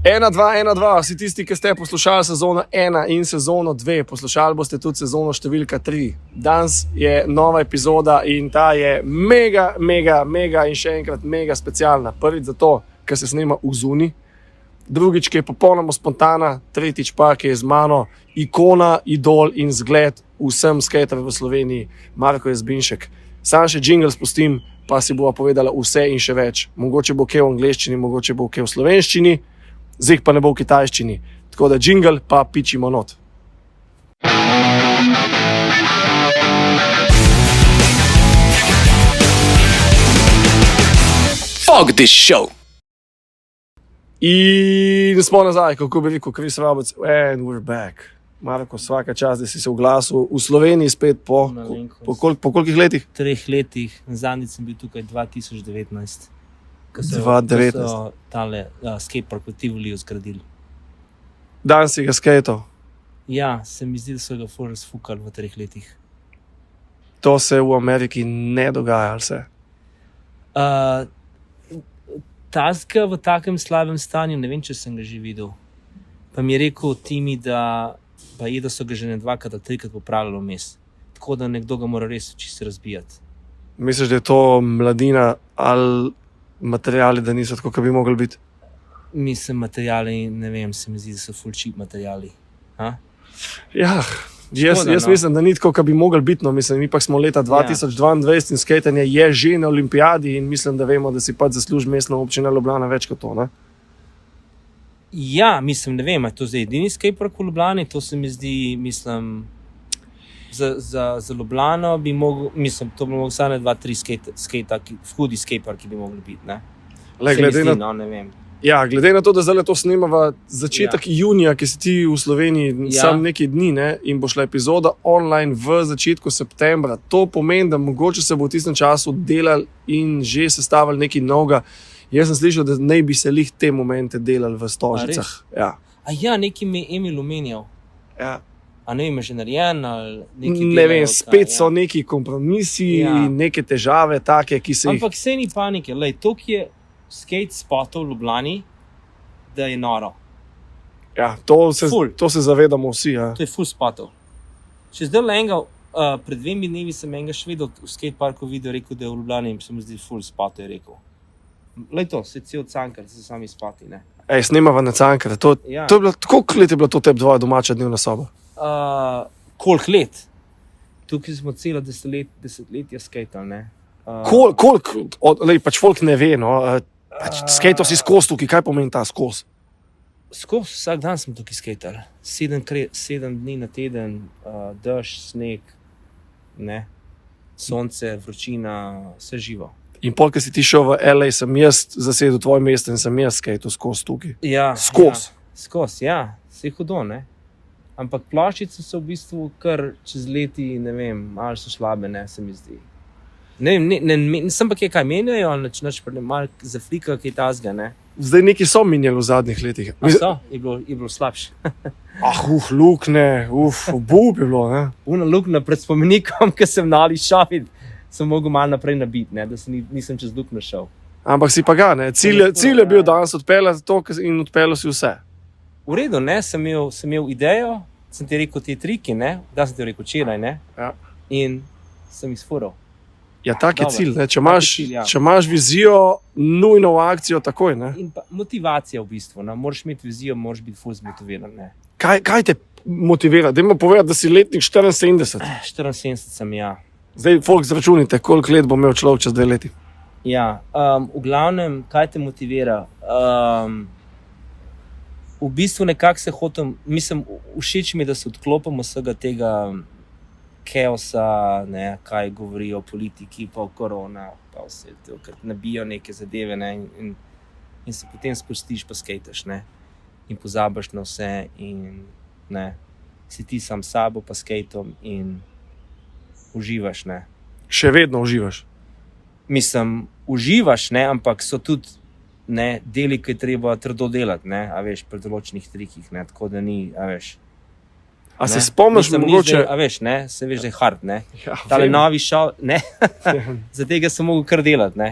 1-2, vsi tisti, ki ste poslušali sezono 1 in sezono 2, poslušali boste tudi sezono številka 3. Danes je nova epizoda in ta je mega in še enkrat mega specialna. Prvič zato, ker se snema v zuni, drugič, ki je popolnoma spontana, tretjič pa, ki je z mano ikona, idol in zgled vsem skaterjem v Sloveniji, Marko Jazbinšek. Sam še jingle spustim, pa si bova povedala vse in še več. Mogoče bo kaj v angleščini, mogoče bo kaj v slovenščini, zdaj pa ne bo v kitajščini. Tako da jingle pa pičimo not. Fuck this show! In smo nazaj, kako bi rekel Chris Roberts, and we're back. Marko, svaka čast, da si se oglasil v Sloveniji spet po kolikih letih? 3 letih, zadnjič sem bil tukaj 2019. Ko so tale skatepark v Tivoliju zgradili. Dan si ga skateal? Ja, se mi zdi, da so ga ful razfukali v 3 letih. To se v Ameriki ne dogaja, ali se? Tazga v takem slabem stanju, ne vem, če sem ga že videl. Pa mi je rekel Timi, da so ga že ne 2 ali 3 popravljali vmes. Tako da nekdo ga mora res čisto razbijati. Misliš, da je to mladina ali materijali, da niso tako, kot bi mogli biti? Mislim, materijali, ne vem, se mi zdi, da so full cheap materijali. Ja, jaz mislim, da ni tako, kot bi mogli biti. No. Mislim, mi pa smo leta 2022 in skejtanje je že na olimpijadi in mislim, da vemo, da si pač zasluži mestna občina Ljubljana več kot to, ne? Ja, mislim, ne vem, je to zdaj edini skatepark v Ljubljani, to se mi zdi, mislim, za Ljubljano bi mogel, mislim, to bi mogel samo 2-3 hudi skateparki bi mogli biti, ne? Ne vem. Ja, glede na to, da zdaj to snemava začetek junija, ki si ti v Sloveniji sam nekaj dni, ne, in bo šla epizoda online v začetku septembra, to pomeni, da mogoče se bo v tistem času delali in že sestavili nekaj novega. Jaz sem slišal, da naj bi se lih te momente delali v Stožicah. Ja, nekaj mi je Emil omenjal. Ja. A ne vem, je že narejen ali nekaj ne vem, spet so neki kompromisi, neke težave take, ki se Ampak sej ni panike, lej, toliko je skate spotov v Ljubljani, da je noro. Ja, to se zavedamo vsi. Ja. To je full spotov. Če zdaj enega, pred 2 dnevi sem enega še videl v skateparku video, rekel, da je v Ljubljani in se mi zdi full spotov, je rekel. Lej to, se cel Cankar, se sami spoti, ne. Snemava na Cankar, to je bilo, koliko let je bilo to tebi tvoja domača dnevna soba? Koliko let? Tukaj smo celo desetletja skatali, ne. Koliko? Pač folk ne ve, no. Skateal si skozi tukaj, kaj pomeni ta skozi? Skozi, vsak dan smo tukaj skatali. 7 dni na teden, dež, sneg, ne. Sonce, vročina, vse živo. In pol, ko si ti šel v LA, sem jaz zasedel tvoje mesto in sem jaz skateal skozi tukaj. Ja. Skozi. Skozi, ja. Se je hudo, ne. Ampak ploščice so v bistvu kar čez leti, ne vem, malo so slabe, ne, se mi zdi. Ne sem pa kaj menjajo, ali nič malo zaflika, kaj tazga, ne. Zdaj neki so menjali v zadnjih letih. Je bilo slabše. Lukne, bub je bilo, ne. Una lukna pred spomenikom, ko sem na Ali šopit, sem mogel malo naprej nabiti, ne, da nisem čez lukno šel. Ampak si pa ga, ne, cilj je bil danes odpeljati to in odpeljal si vse. V redu, ne, sem imel idejo, sem ti rekel te triki, ne, da sem ti rekel včeraj, ne, in sem izfural. Ja, tak je cilj, ne, če imaš vizijo, nujno v akcijo takoj, ne. In pa motivacija v bistvu, ne, moraš imeti vizijo, moraš biti ful zmotiviran, ne. Kaj te motivira? Dajmo povedati, da si letnik 74. 74 sem, ja. Zdaj, folk, zračunite, koliko let bo imel človek čez 2 leti. Ja, v glavnem, kaj te motivira? V bistvu nekako se hotem, mislim, všeč mi, da se odklopimo vsega tega keosa, ne, kaj govorijo o politiki, pa o korona, pa vse to, ker nabijo neke zadeve, ne, in se potem spustiš pa skejtaš, ne, in pozabiš na vse in, ne, si ti sam sabo pa skejtom in uživaš, ne. Še vedno uživaš? Mislim, uživaš, ne, ampak so tudi, ne, deli, ki je treba trdo delati, ne, a veš, pri določenih trikih, ne, tako da ni, a veš. A se spomniš mogoče? A veš, ne, se veš, da je hard, ne. Ja, tale novi šov, ne, za tega sem mogel kar delati, ne.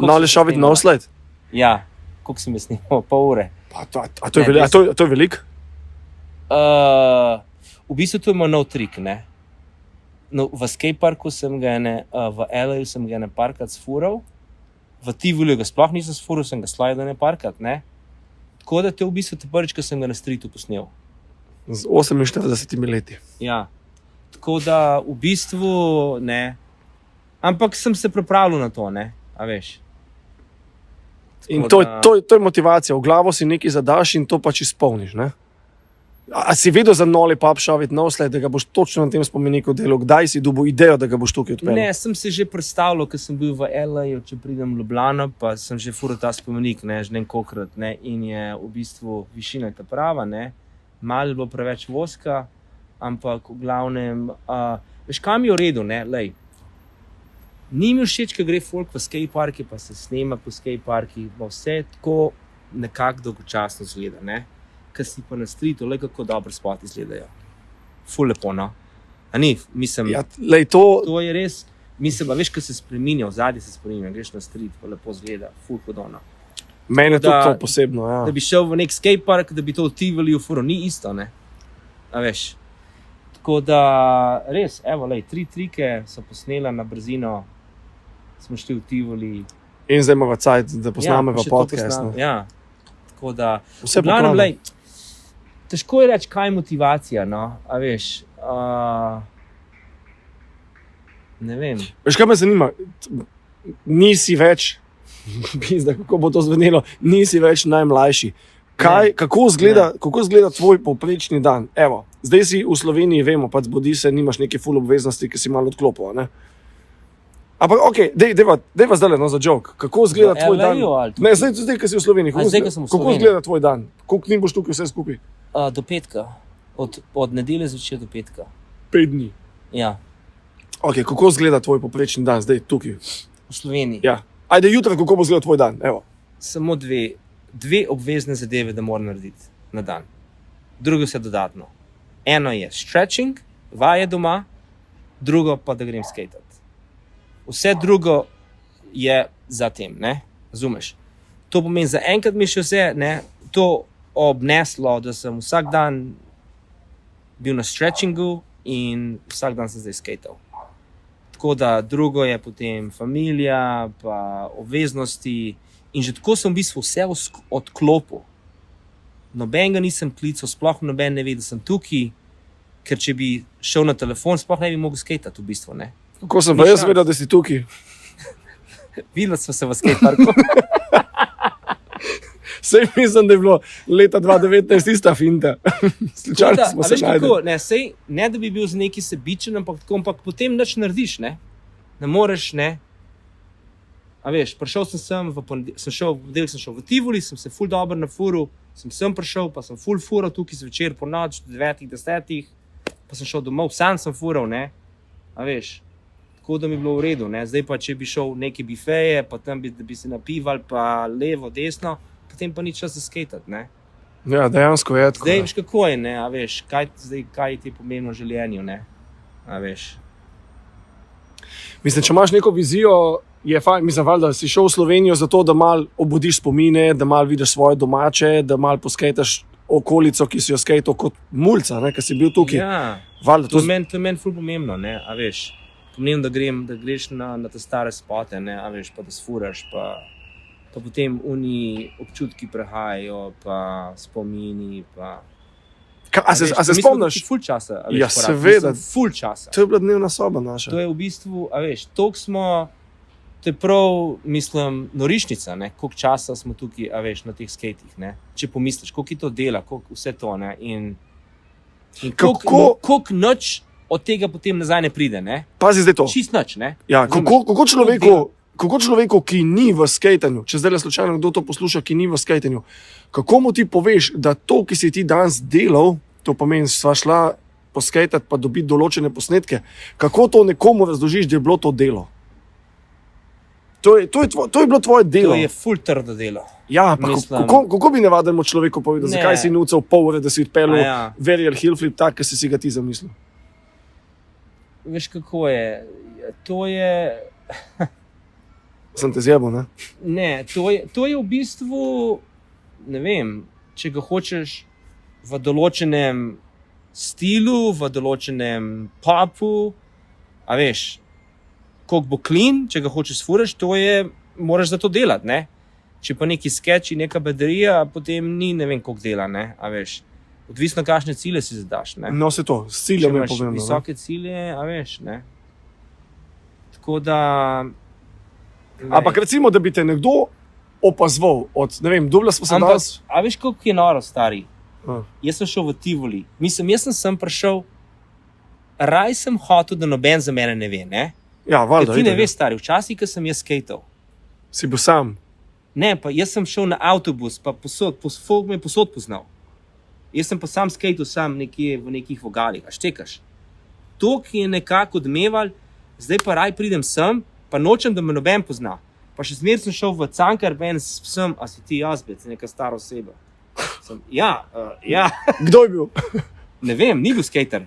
Novi šov biti nov sled? Ja, koliko sem jaz snimal, pol ure. A to je veliko? V bistvu to ima nov trik, ne. No, v skateparku sem ga v LA-ju sem ga parkrat sfural, v Tivoliju ga sploh nisem sfural, sem ga slajdo parkrat, ne. Tako da to je v bistvu te prvič, ko sem ga na streetu posnel. Z 48 leti. Ja. Tako da v bistvu, ne, ampak sem se pripravljal na to, ne, a veš. In to je motivacija, v glavo si nekaj zadaš in to pač izpolniš, ne? A si vedel za Noli Pub Shove It Now Slide, da ga boš točno na tem spomeniku delal? Kdaj si dobil idejo, da ga boš tukaj odpeljal? Ne, sem se že predstavljal, ker sem bil v LA-ju, če pridem v Ljubljano, pa sem že fural ta spomenik, ne, že nekokrat, ne, in je v bistvu višina ta prava, ne, malo je bilo preveč voska, ampak v glavnem, veš, kam je v redu, ne, lej. Ni mi všeč, ko gre folk v skateparke, pa se snema po skateparkih, pa vse tako nekako dolgočasno izgleda, ne. Ker si pa na streetu, le kako dobro spoti izgledajo. Ful lepo, no. A ni, mislim, Ja, lej, to je res, mislim, a veš, ko se spreminja, vzadje se spreminja, greš na street, pa lepo izgleda, ful hodona. mene tudi da- to posebno, ja. Da bi šel v nek skatepark, da bi to v Tivoliju furo, ni isto, ne. A veš. Tako da, res, evo, lej, 3 trike so posnela na brzino, smo šli v Tivoli. In zdaj imamo cajt, da posnameva pa še to podcast. posnam- Ne? Ja, tako da, Vse v glavnem, poklano. lej, težko je reči, kaj je motivacija, no, a veš. Ne vem. Veš, kaj me zanima? Nisi več, pizda, kako bo to zvenelo, nisi več najmlajši. Kako izgleda tvoj povprečni dan? Evo, zdaj si v Sloveniji, vemo, pač zbudi se, nimaš neke ful obveznosti, ki si malo odklopil, ne? Ampak, okej, dejva zdaj za joke. Kako izgleda tvoj dan? LA-ju ali Ne, zdaj, ko si v Sloveniji. A, zdaj, ko sem v Kako Sloveniji. izgleda tvoj dan? Koliko dni boš tukaj vse skupaj? Do petka. Od nedelje zvečer do petka. 5 dni. Ja, Okay, kako izgleda tvoj povprečni dan zdaj tukaj? v Sloveniji. Ja. Ajde, jutri, kako bo izgledal tvoj dan? Evo. Samo dve obvezne zadeve, da moram narediti na dan. Drugo vse dodatno. Eno je stretching, vaje doma, drugo pa, da grem skatat. Vse drugo je za tem, ne? Razumeš? To pomeni, za enkrat mi še vse, ne, to obneslo, da sem vsak dan bil na stretchingu in vsak dan sem zdaj skatal. Tako da drugo je potem familija, pa obveznosti in že tako sem v bistvu vse odklopil. Nobenega nisem klical, sploh noben ne ve, da sem tukaj, ker če bi šel na telefon, sploh ne bi mogel skatati v bistvu, ne. Kako sem pa Ni jaz šans. vedel, da si tukaj? Videli smo se v skateparku. Sej mislim, da je bilo leta 2019 ista finta. Slučajno smo se našli. Ne, da bi bil z neki sebičen, ampak potem nič narediš, ne. Ne moreš, ne. A veš, prišel sem v ponedeljek sem šel v Tivoli, sem se ful dobro nafuril, sem prišel, pa sem ful fural tukaj zvečer po noč, do 9, 10, pa sem šel domov, sam sem fural, ne. A veš, tako da mi je bilo v redu, ne. Zdaj pa, če bi šel v neke bifeje, pa tam da bi se napival, pa levo, desno, potem pa ni čas za skatat, ne. Ja, dejansko je tako. Zdaj veš, kako je, ne, a veš, kaj ti je pomembno v življenju, ne, a veš. Mislim, če imaš neko vizijo, je fajn, mislim, valjda si šel v Slovenijo zato, da malo obudiš spomine, da malo vidiš svoje domače, da malo poskejtaš okolico, ki si jo skejtal kot mulca, ne, ki si bil tukaj. Ja, Valjda, to je meni ful pomembno, ne, a veš. Pomembno, da greš na te stare spote, ne, a veš, pa da sfuraš, pa potem oni občutki prehajajo, pa spomini, pa... A se spomniš? Ful časa, a veš, Ja, porabi. seveda. Mislim, ful časa. To je bila dnevna soba naša. To je v bistvu, a veš, toliko smo, to je prav, mislim, norišnica, ne, koliko časa smo tukaj, a veš, na teh skatih, ne, če pomisliš, koliko je to dela, koliko vse to, ne, in koliko noč od tega potem nazaj ne pride, ne. Pazi zdaj to. Čist noč, ne. Ja, kako človeku, ki ni v skejtanju, če zdaj le slučajno kdo to posluša, ki ni v skejtanju, kako mu ti poveš, da to, ki si ti danes delal, to pomeni, sva šla poskejtati pa dobiti določene posnetke, kako to nekomu razložiš, da je bilo to delo? To je bilo tvoje delo. To je ful trdo delo. Ja, pa Mislim- kako bi navadnemu človeku povedal, Ne. zakaj si nucal pol ure, da si odpeljal A ja. Varial Hill Flip tak, ki si ga ti zamislil? Veš, kako je, to je, Sem te zjebo, ne? Ne, to je v bistvu, ne vem, če ga hočeš v določenem stilu, v določenem popu, a veš, koliko bo clean, če ga hočeš furaš, moraš za to delati, ne? Če pa neki sketch in neka baterija, potem ni ne vem koliko dela, ne? A veš, odvisno kakšne cilje si zadaš, ne? No, se to, s ciljem je Če imaš pomembno. visoke cilje, a veš, ne? Tako da... Ampak recimo, da bi te nekdo opazoval od, ne vem, dubla smo se Ampak, danes. a veš, koliko je noro, stari? A. Jaz sem šel v Tivoli. Mislim, jaz sem prišel, raj sem hotel, da noben za mene ne ve, ne? Ja, Ker valjda. ti ne itak, veš, stari, včasih, ko sem jaz skatal. Si bil sam. Ne, pa jaz sem šel na avtobus, pa folk me je posod poznal. Jaz sem pa sam skatal, sam nekje v nekih vogalih, a štekaš. To, ki je nekako odmeval, zdaj pa raj pridem sem, pa nočem, da me noben pozna. Pa še zmer sem šel v Cankar, ven sem, a si ti Jazbec, neka stara oseba. Ja. Kdo je bil? Ne vem, ni bil skater.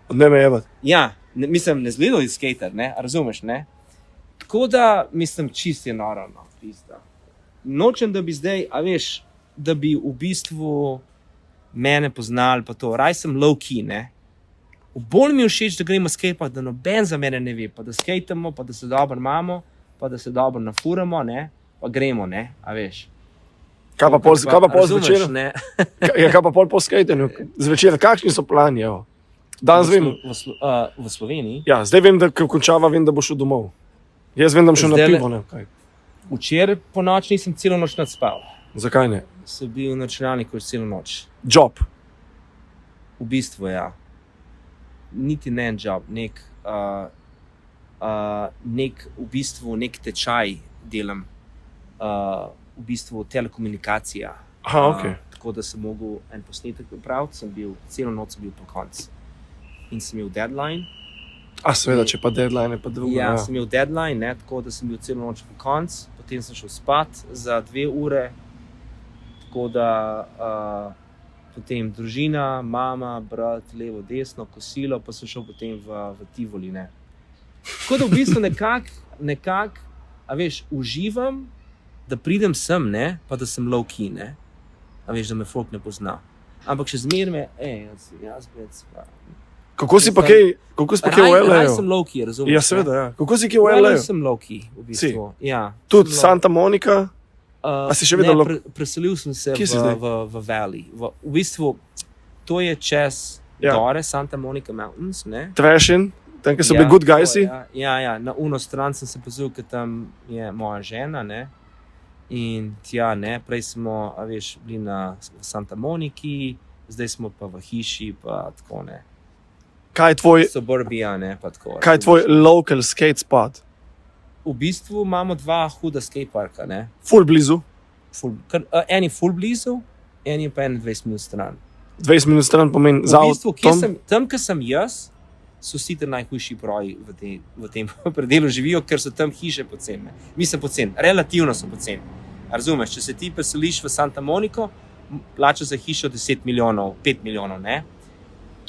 Ne me jebat. Ja, mislim, ne zgledal je skater, ne, a razumeš, ne? Tako da, mislim, čist je noro, no, pizda. Nočem, da bi zdaj, a veš, da bi v bistvu mene poznali, pa to, raj sem low key, ne? Bolj mi je všeč, da gremo skate, da noben za mene ne ve, pa da skatemo, pa da se dobro imamo, pa da se dobro nafuramo, ne, pa gremo, ne, a veš. Kaj pa pol zvečer? ne? Kaj pa pol po skatenju? Zvečer, kakšni so plani, evo? Danes vem. V Sloveniji? Ja, zdaj vem, da ko končava, vem, da bo šel domov. Jaz vem, da bom šel na pivo, ne, kaj. Včeraj po noč nisem celo noč nadspal. Zakaj ne? Sem bil na računalniku celo noč. Job. V bistvu, ja. Niti ne en job, nek v bistvu nek tečaj delam, v bistvu telekomunikacija. Aha, okej. Tako da sem mogel en posnetek pripraviti, celo noč sem bil po koncu. In sem imel deadline. A seveda, če pa deadline je pa drugo. Ja, sem imel deadline, ne, tako da sem bil celo noč po koncu, potem sem šel spat za 2 ure, tako da potem družina, mama, brat, levo, desno, kosilo, pa sem šel potem v Tivoli, ne. Tako da v bistvu nekako, a veš, uživam, da pridem sem, ne, pa da sem low key, ne. A veš, da me folk ne pozna. Ampak še zmer me, Jazbec, pa... Kako si pa kaj v LA-ju? Raj sem low key, razumeš? Ja, seveda, ja. Kako si kaj v V LA-ju LA-ju? sem low key, v bistvu, ja. Tudi Santa Monica? A si še vedno preselil sem se Kje si zdaj? v Valley. V bistvu, to je čez gore, Santa Monica Mountains, ne? Trashin? Tam, kjer so bili good guysi? Ja, na uno stran sem se pozval, ker tam je moja žena, ne? In tja, ne, prej smo, a veš, bili na Santa Moniki, zdaj smo pa v hiši, pa tako, ne. Kaj je tvoj, Suburbia, ne, pa tako. kaj je tvoj local skate spot? V bistvu imamo 2 huda skateparka, ne. Ful blizu? En je ful blizu, en je pa 21 minut stran. 20 minut stran pomeni za V bistvu, tam, kjer sem jaz, so vsi te najhujši broji v tem predelu živijo, ker so tam hiše poceni. Mislim poceni, relativno so poceni. Razumeš, če se ti preseliš v Santa Monico, plačaš za hišo 10 milijonov, 5 milijonov, ne.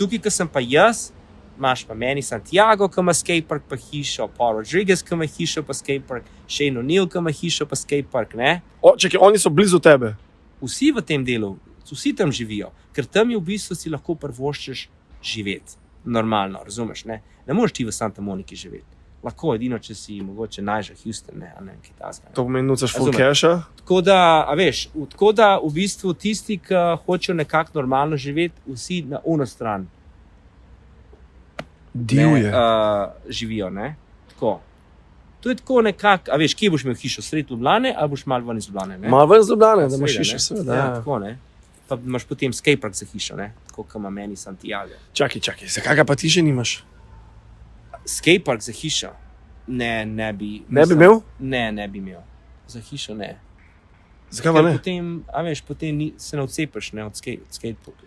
Tukaj, kjer sem pa jaz, imaš pa meni Santiago, ki ima skatepark pa hišo, Paul Rodriguez, ki ima hišo pa skatepark, Shane O'Neill, ki ima hišo pa skatepark, ne. Čekaj, oni so blizu tebe. Vsi v tem delu, vsi tam živijo, ker tam je v bistvu si lahko privoščiš živeti. Normalno, razumeš, ne? Ne moreš ti v Santa Moniki živeti. Lahko edino, če si mogoče Nigel Houston, ne, a ne, Kitajska. To pomeni, nucaš full casha? Tako da, a veš, tako da v bistvu tisti, ki hočejo nekako normalno živeti, vsi na uno stran Divje. Živijo, ne? Tako. To je tako nekako, a veš, kje boš imel hišo, sred Ljubljane, ali boš malo ven iz Ljubljane, ne? Malo ven iz Ljubljane, da imaš hišo, seveda. Ja, tako, ne? Pa imaš potem skatepark za hišo, ne? Tako, kot ima meni Santiago. Čakaj, zakaj ga pa ti še nimaš? Skatepark za hišo? Ne bi. Ne bi imel? Ne bi imel. Za hišo ne. Zakaj pa ne? Potem, a veš, potem se ne odcepiš, ne, od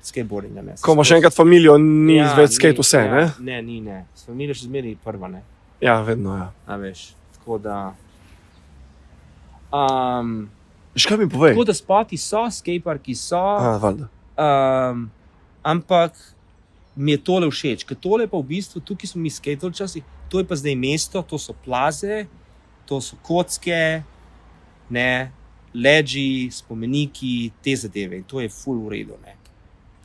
skateboardinga, ne. Ko imaš enkrat familijo, ni več skate vse, ne? Ne. S familijo še zmeraj prva, ne. Ja, vedno, ja. A veš, tako da... Kaj mi povej? Tako da spoti so, skateparki so, valjda. ampak mi je tole všeč, ker tole pa v bistvu, tukaj smo mi skatali včasih, to je pa zdaj mesto, to so plaze, to so kocke, ne, leži, spomeniki, te zadeve in to je ful v redu, ne.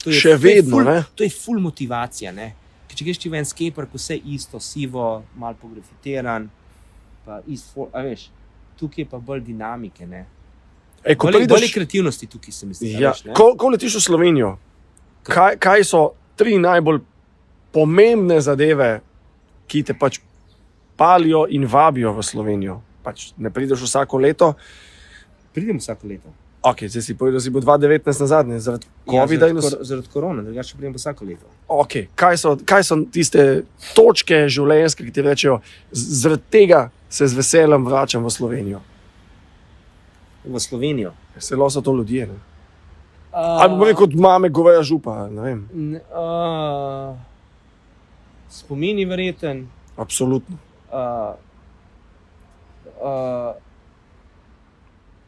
To je, Še vedno, ne? To je ful motivacija, ne. Ker če greš ti v en skatepark, vse isto, sivo, malo pografitiran, pa a veš, tukaj je pa bolj dinamike, ne. Ko bolj kreativnosti tukaj se mi zdi, ja, veš, ne. Ko letiš v Slovenijo, kaj so 3 najbolj pomembne zadeve, ki te pač palijo in vabijo v Slovenijo? Pač ne prideš vsako leto. Pridem vsako leto. Ok, zdaj si povedal, da si bo 2019 nazadnje, zaradi COVID-a. Zaradi korona, drugače pridem vsako leto. Ok, kaj so tiste točke življenjske, ki ti rečejo, zaradi tega se z veseljem vračam v Slovenijo? V Slovenijo? Selo so to ljudje, ne? Ali bo rekel od mame goveja župa, ne vem. Spomini verjeten. Absolutno.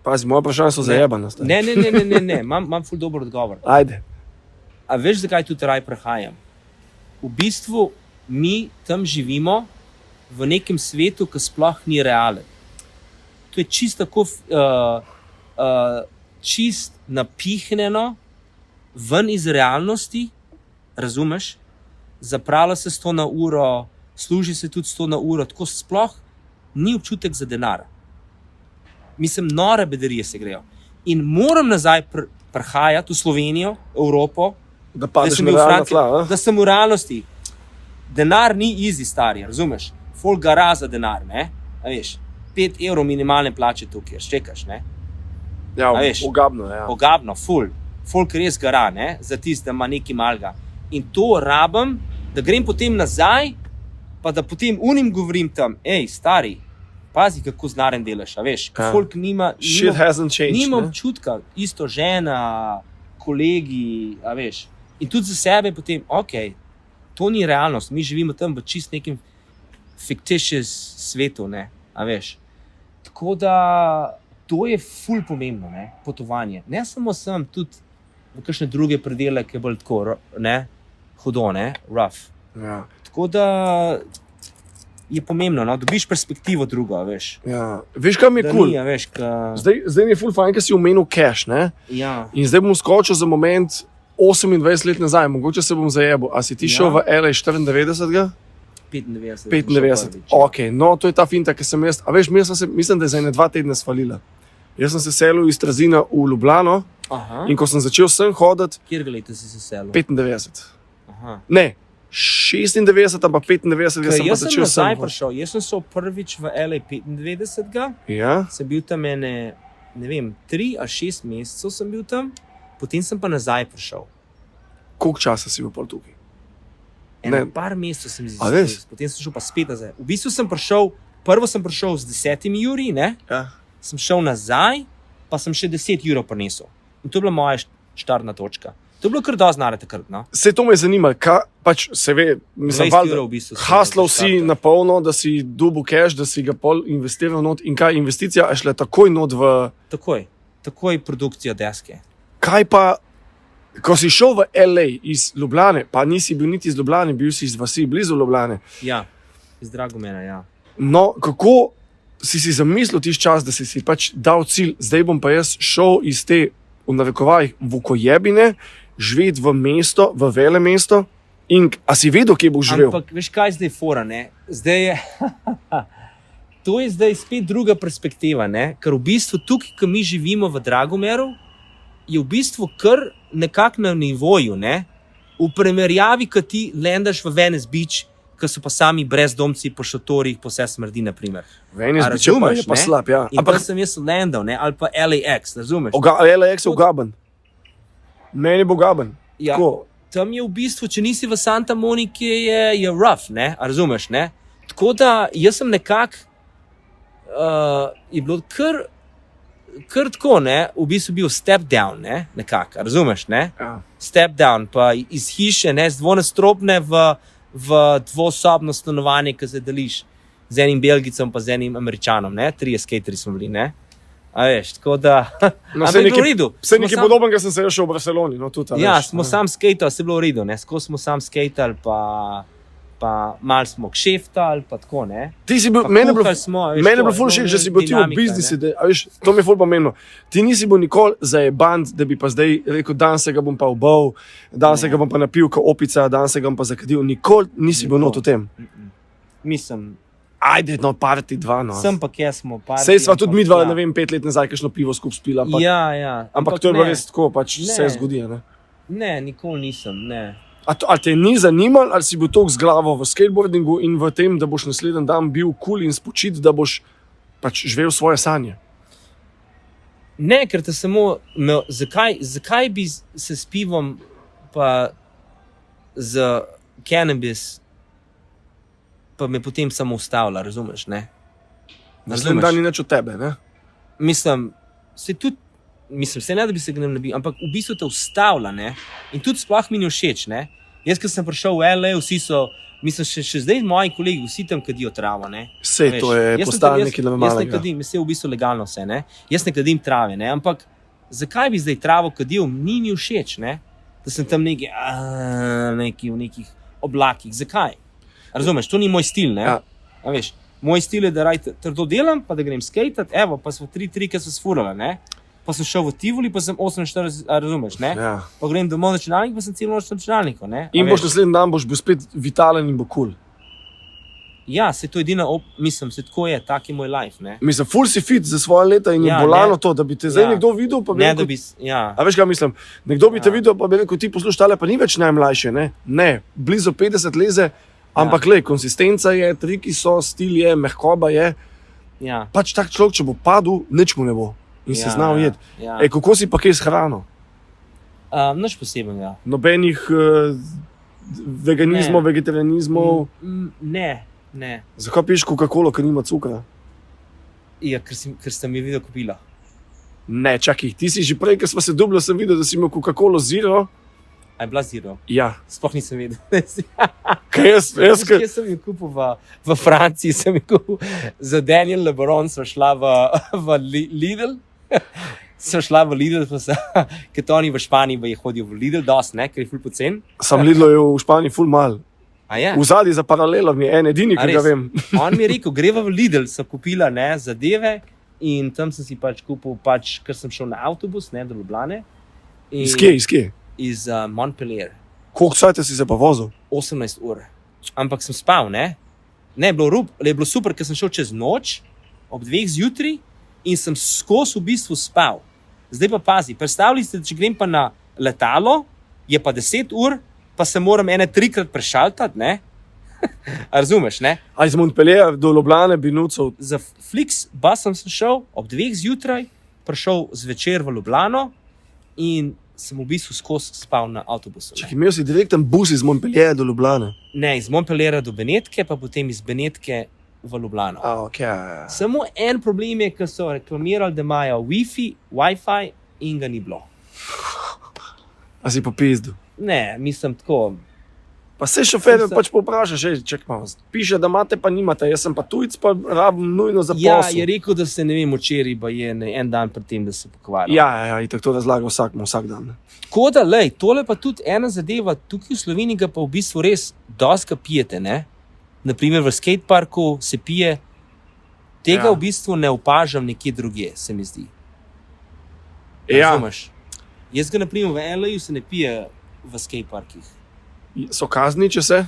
Pazi, moje vprašanje so zajebane. Ne, imam ful dober odgovor. Ajde. A veš, zakaj tudi raj prehajam? V bistvu mi tam živimo v nekem svetu, ki sploh ni realen. To je čisto tako čist napihnjeno ven iz realnosti, razumeš? Zapravlja se 100 na uro, služi se tudi 100 na uro, tako sploh ni občutek za denar. Mislim, nore bedarije se grejo. In moram nazaj prihajati v Slovenijo, Evropo, da padeš na realna tla, da sem v realnosti. Denar ni easy, stari, razumeš? Folk gara za denar, ne? A veš, 5 evrov minimalne plače tukaj, čekaš, ne? Ja, ogabno, ja. Ogabno, ful. Folk res gara, ne? Za tist, da ima neki malga. In to rabim, da grem potem nazaj, pa da potem unim govorim tam, stari, pazi, kako znaren delaš, a veš, folk nima občutka, isto žena, kolegi, a veš. In tudi za sebe potem, to ni realnost, mi živimo tam v čist nekem fictitious svetu, ne, a veš. Tako da, to je ful pomembno, ne, potovanje. Ne samo sem, tudi v kakšne druge predele, ki je bolj tako, ne, hudo, ne, rough. Ja. Tako da je pomembno, no, dobiš perspektivo drugo, veš. Ja. Veš, kaj mi je kul? Zdaj mi je ful fajn, ker si omenil cash, ne? Ja. In zdaj bom skočil za moment 28 let nazaj, mogoče se bom zajebil. A si ti šel v LA 94? 95. Ok, no, to je ta finta, ki sem jaz, a veš, mislim, da je za 2 tedne svalila. Jaz sem se selil iz Trzina v Ljubljano. Aha. In ko sem začel sem hoditi... Kjerega leta si se selil? 95. Aha. Ne, 96, pa 95, sem pa začel sem prišel. Jaz sem šel prvič v LA 95. Ja. Sem bil tam ne vem, 3 ali 6 mesecev sem bil tam, potem sem pa nazaj prišel. Koliko časa si bil pol tukaj? Par mesecev sem izgledal, potem sem šel pa spet nazaj. V bistvu prvo sem prišel z 10 juri, ne? Ja. Sem šel nazaj, pa sem še 10 jurov prinesel. In to je bila moja štartna točka. To je bilo kar dosti znare takrat, no? Se to me zanima, pač se ve, mislim, v bistvu, haslal si na polno, da si dobil cash, da si ga pol investiral not in kaj, investicija je šla takoj not v... Takoj produkcija deske. Kaj pa, ko si šel v LA iz Ljubljane, pa nisi bil niti iz Ljubljane, bil si iz vasi blizu Ljubljane. Ja, iz Dragomera, ja. No, kako si zamislil tisti čas, da si pač dal cilj, zdaj bom pa jaz šel iz te, v narekovajih, vukojebine, živeti v mesto, v vele mesto, in a si vedel, kje bo živel? Ampak, veš kaj zdaj fora, ne? Zdaj je... To je zdaj spet druga perspektiva, ne? Ker v bistvu tukaj, ko mi živimo v Dragomeru, je v bistvu kar nekako na nivoju, ne? V primerjavi, ko ti landaš v Venice Beach, ko so pa sami brezdomci po šotorih, po vse smrdi, naprimer. Venice Beach je pa slab, ja. In pa sem jaz landal, ne? Ali pa LAX, razumeš? LAX je ugaben. Meni bo ugaben. Ja, tam je v bistvu, če nisi v Santa Moniki, je rough, ne? Razumeš, ne? Tako da, jaz sem nekako je bilo kar tako, ne? V bistvu bil step down, ne? Nekako, razumeš, ne? Ja. Step down, pa iz hiše, ne? Z dvonadstropne v dvosobno stanovanje, ki se deliš z enim Belgicom pa z enim Američanom, ne? 3 skateri smo bili, ne? A veš, tako da... Vse nekaj podobnega sem se šel v Barceloni, no tudi. Ja, smo sam skatali, se je bilo v redu, ne? Skozi smo sam skatali, pa pa malo smo kšeftali, pa tako, ne. Ti si bil, Pa mene je kuhali smo, veš, bilo to, ful všeč, to že si bil ti v dinamika, biznisi, ne. veš, to mi je ful pomembno. Ti nisi bil nikoli zajebant, da bi pa zdaj rekel, dan se ga bom pa obal, dan se Ne. ga bom pa napil kot opica, dan se ga bom pa zakadil. Nikoli nisi bil not v tem. Mislim, Ajde, no, parti dva, no. sem pa kje smo parti. Sej sva tudi mi dva, ja. ne vem, 5 let nazaj, kakšno pivo skupaj spila, ampak, Ja. ampak to je bilo ne. res tako, pač Ne. se zgodi, ne. Ne, nikoli nisem, ne. Ali te ni zanimalo, ali si bil toliko z glavo v skateboardingu in v tem, da boš naslednji dan bil cool in spočit, da boš pač živel svoje sanje? Ne, ker te samo, zakaj bi se s pivom pa z cannabis pa me potem samo ustavila, razumeš, ne? Naslednji dan ni nič od tebe, ne? Mislim, se ne da bi se ga ne bi, ampak v bistvu te ustavlja, ne? In tudi sploh mi ni všeč, ne? Jaz, ko sem prišel v LA, vsi so, mislim, še zdaj moji kolegi, vsi tam kadijo travo, ne? Sej, to je postalo nekaj Jaz ne normalnega. kadim, vse je v bistvu legalno vse, ne? Jaz ne kadim trave, ne? Ampak zakaj bi zdaj travo kadil, ni mi všeč, ne? Da sem tam neki v nekih oblakih, zakaj? Razumeš, to ni moj stil, ne? Ja. A veš, moj stil je, da trdo delam, pa da grem skatat, evo, pa smo 3, ki so sfurali, ne? Pa sem šel v Tivoli, pa sem 48, razumeš, ne? Ja. Pa grem domov na računalnik, pa sem celo noč na računalniku, ne? A In veš? boš naslednji dan boš bil spet vitalen in bo kul. Cool. Ja, se to je edina, mislim, se tako je, tak je moj life, ne? Mislim, ful si fit za svoje leta in je Ja, bolano ne. to, da bi te zdaj Ja. nekdo videl, pa bi Ne, rekel, da bi, ja. a veš kaj mislim, nekdo bi te Ja. videl, pa bi rekel, ti poslušaj, tale pa ni več najmlajše, ne? Ne, blizu 50 leze, ampak lej, konsistenca je, triki so, stil je, mehkoba je, Ja. pač tak človek, če bo padel, nič mu ne bo in se znal jed. Ja. Kako si pa kaj s hrano? Nič posebnega. Nobenih veganizmov, Ne. vegetarianizmov. Ne. Zakaj piješ Coca-Colo, ker nima cukra? Ja, ker sem jo videl kupila. Ne, čakaj, ti si že prej, ko smo se dublo, sem videl, da si imel Coca-Colo Zero. A je bila zero? Ja, Sploh nisem vedel. kaj jaz Jaz sem jo kupil v Franciji, sem jo kupil za Daniel LeBron, sva šla v Lidl. Sem šla v Lidl, ker to oni v Španiji hodijo v Lidl, dosti, ne, ker je ful pocen. Sam Lidlo je v Španiji ful mal. A je? V zadnji za paralelo mi je en edini, A ki ga res? vem. On mi je rekel, greva v Lidl, sem kupila, ne, zadeve in tam sem si pač kupil, ker sem šel na avtobus, ne, do Ljubljane. Iz kje, iz kje? Iz Montpellier. Koliko časa si se pa vozil? 18 ur. Ampak sem spal, ne? Ne, je bilo super, ker sem šel čez noč, ob 2 zjutraj in sem skozi v bistvu spal. Zdaj pa pazi, predstavljaj si, če grem pa na letalo, je pa 10 ur, pa se moram 3-krat prešaltati, ne? A razumeš, ne? A iz Montpellier do Ljubljane bi nucal. Za Flixbusom sem šel ob 2 zjutraj, prišel zvečer v Ljubljano in sem v bistvu skozi spal na avtobusu. Čakaj, imel si direkten bus iz Montpellier do Ljubljane. Ne, iz Montpelliera do Benetke, pa potem iz Benetke v Ljubljano. A, ok. Ja. Samo en problem je, ker so reklamirali, da imajo Wi-Fi in ga ni bilo. A si pa pizdu. Ne, mislim tako. Pa se šofer Sem se- pač poprašaš, čakaj malo. Piše, da imate, pa nimate. Jaz sem pa tujec, pa rabim nujno za Ja, posel. je rekel, da se ne vem, včeraj pa je en dan pred tem, da se pokvaril. Ja, in tako to razlaga vsak dan. Ne. Tako da, lej, tole pa tudi ena zadeva, tukaj v Sloveniji ga pa v bistvu res dosti pijete, ne? Naprimer v skateparku se pije, tega Ja. v bistvu ne opažam nekje drugje, se mi zdi. Ja, Razumeš? Jaz ga naprimer v LA-ju se ne pije v skateparkih. so kazni, če se.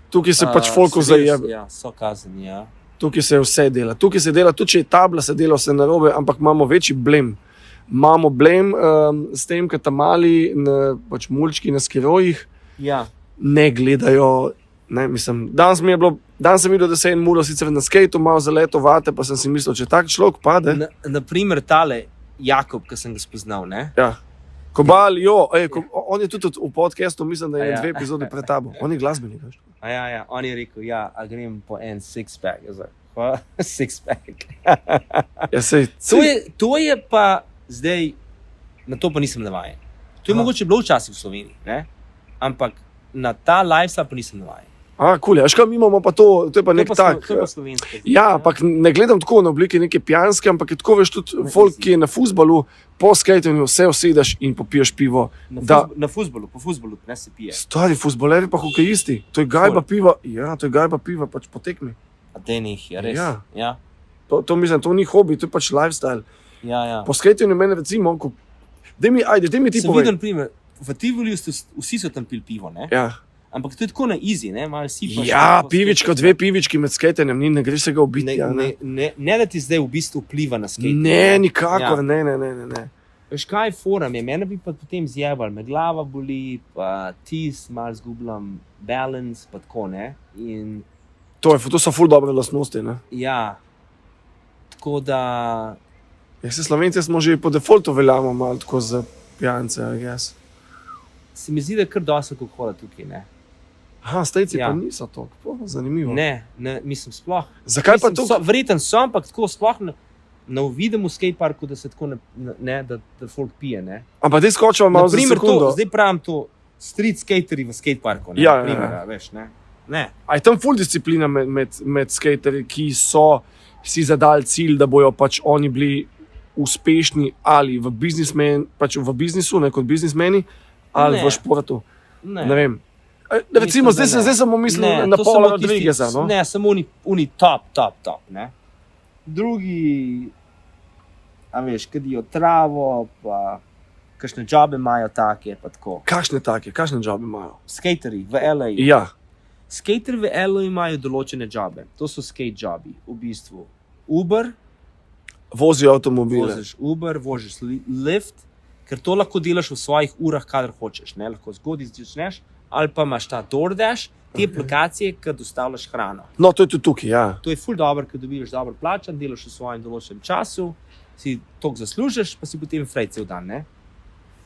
Tukaj se pač Se folko res, zajebe. Ja, so kazni, ja. Tukaj se vse dela. Tukaj se dela, tudi če je tabla, se dela vse narobe, ampak imamo večji blem. Imamo blem s tem, ker tam mali pač mulčki na skirojih Ja, ne gledajo. Ne, mislim, danes sem videl, da se je en mulo sicer na skateu malo zaletel vate, pa sem si mislil, če tak človek pade. naprimer tale Jakob, ki sem ga spoznal, ne? Ja. Kobal, on je tudi v podcastu, mislim, da je Ja. 2 epizode pred tabo. On je glasbenik. Veš. Ja, on je rekel, ja, a grem po en six-pack. Jaz like, what? Six-pack. Ja, sej, To je pa zdaj, na to pa nisem navajen. To je Aha. mogoče bilo včasih v Sloveniji, ne? Ampak na ta lifestyle pa nisem navajen. Cool, ja, mi imamo pa to je pa nek tak. To je pa slovensko. Ja, ampak ne gledam tako na obliki neke pijanske, ampak je tako, veš, tudi folk, ki je na fuzbalu, po skatenju se usedeš in popiješ pivo. Na fuzbalu, po fuzbalu ne se pije. Stari fuzbaleri pa hokejisti, to je gajba piva, ja, to je gajba piva, pač potekmi. A denih, ja, res. Ja. To mislim, to ni hobi, to je pač lifestyle. Ja. Po skatenju meni recimo, daj mi ti povej. Sem videl, primer, v Tivoliju vsi so tam pili pivo, ne? Ja. Ampak to je tako na easy, ne? Malo sipaš. Ja, pivička, 2 pivički med skatenjem, ne greš se ga ubiti. Ne, da ti zdaj v bistvu vpliva na skate. Ne, nikakor, ne. Veš kaj, forum je, mene bi pa potem zjebal, me glava boli, pa tis, malo zgubljam balance, pa tako, ne? In to so ful dobre lastnosti, ne? ja, tako da Ja, se Slovenci smo že po defaultu veljamo malo tako za pijance, jaz. Se mi zdi, da je kar dosti alkohola tukaj, ne? Stejci pa niso to, zanimivo. Ne, mislim sploh. Zakaj pa to? Verjetno so, ampak tako sploh ne uvidem v skateparku, da se tako da folk pije, ne? Ampak daj skočimo malo za sekundo. Zdaj pravim to, street skateri v skateparku, ne? Ja. Veš, ne? A je tam ful disciplina med skaterji, ki so si zadali cilj, da bojo pač oni bili uspešni ali v biznisu, ne kot biznismeni, ali v športu. Ne vem. Recimo, zdaj sem mislil na Paula Rodrigueza. No? Ne, samo oni top, ne. Drugi, a veš, kadijo travo, pa kakšne džobe imajo take, pa tako. Kakšne džobe imajo? Skateri v LA. Ja. Skateri v LA imajo določene džobe. To so skate džobi, v bistvu. Uber. Vozijo avtomobile. Voziš Uber, voziš Lyft, ker to lahko delaš v svojih urah, kadar hočeš. Ne? Lahko zgodaj začneš, ali pa imaš ta DoorDash, te aplikacije, ki dostavljaš hrano. No, to je tudi tukaj, ja. To je ful dobro, ker dobiš dobro plačan, delaš v svojem določenem času, si toliko zaslužiš, pa si potem frej cel dan, ne?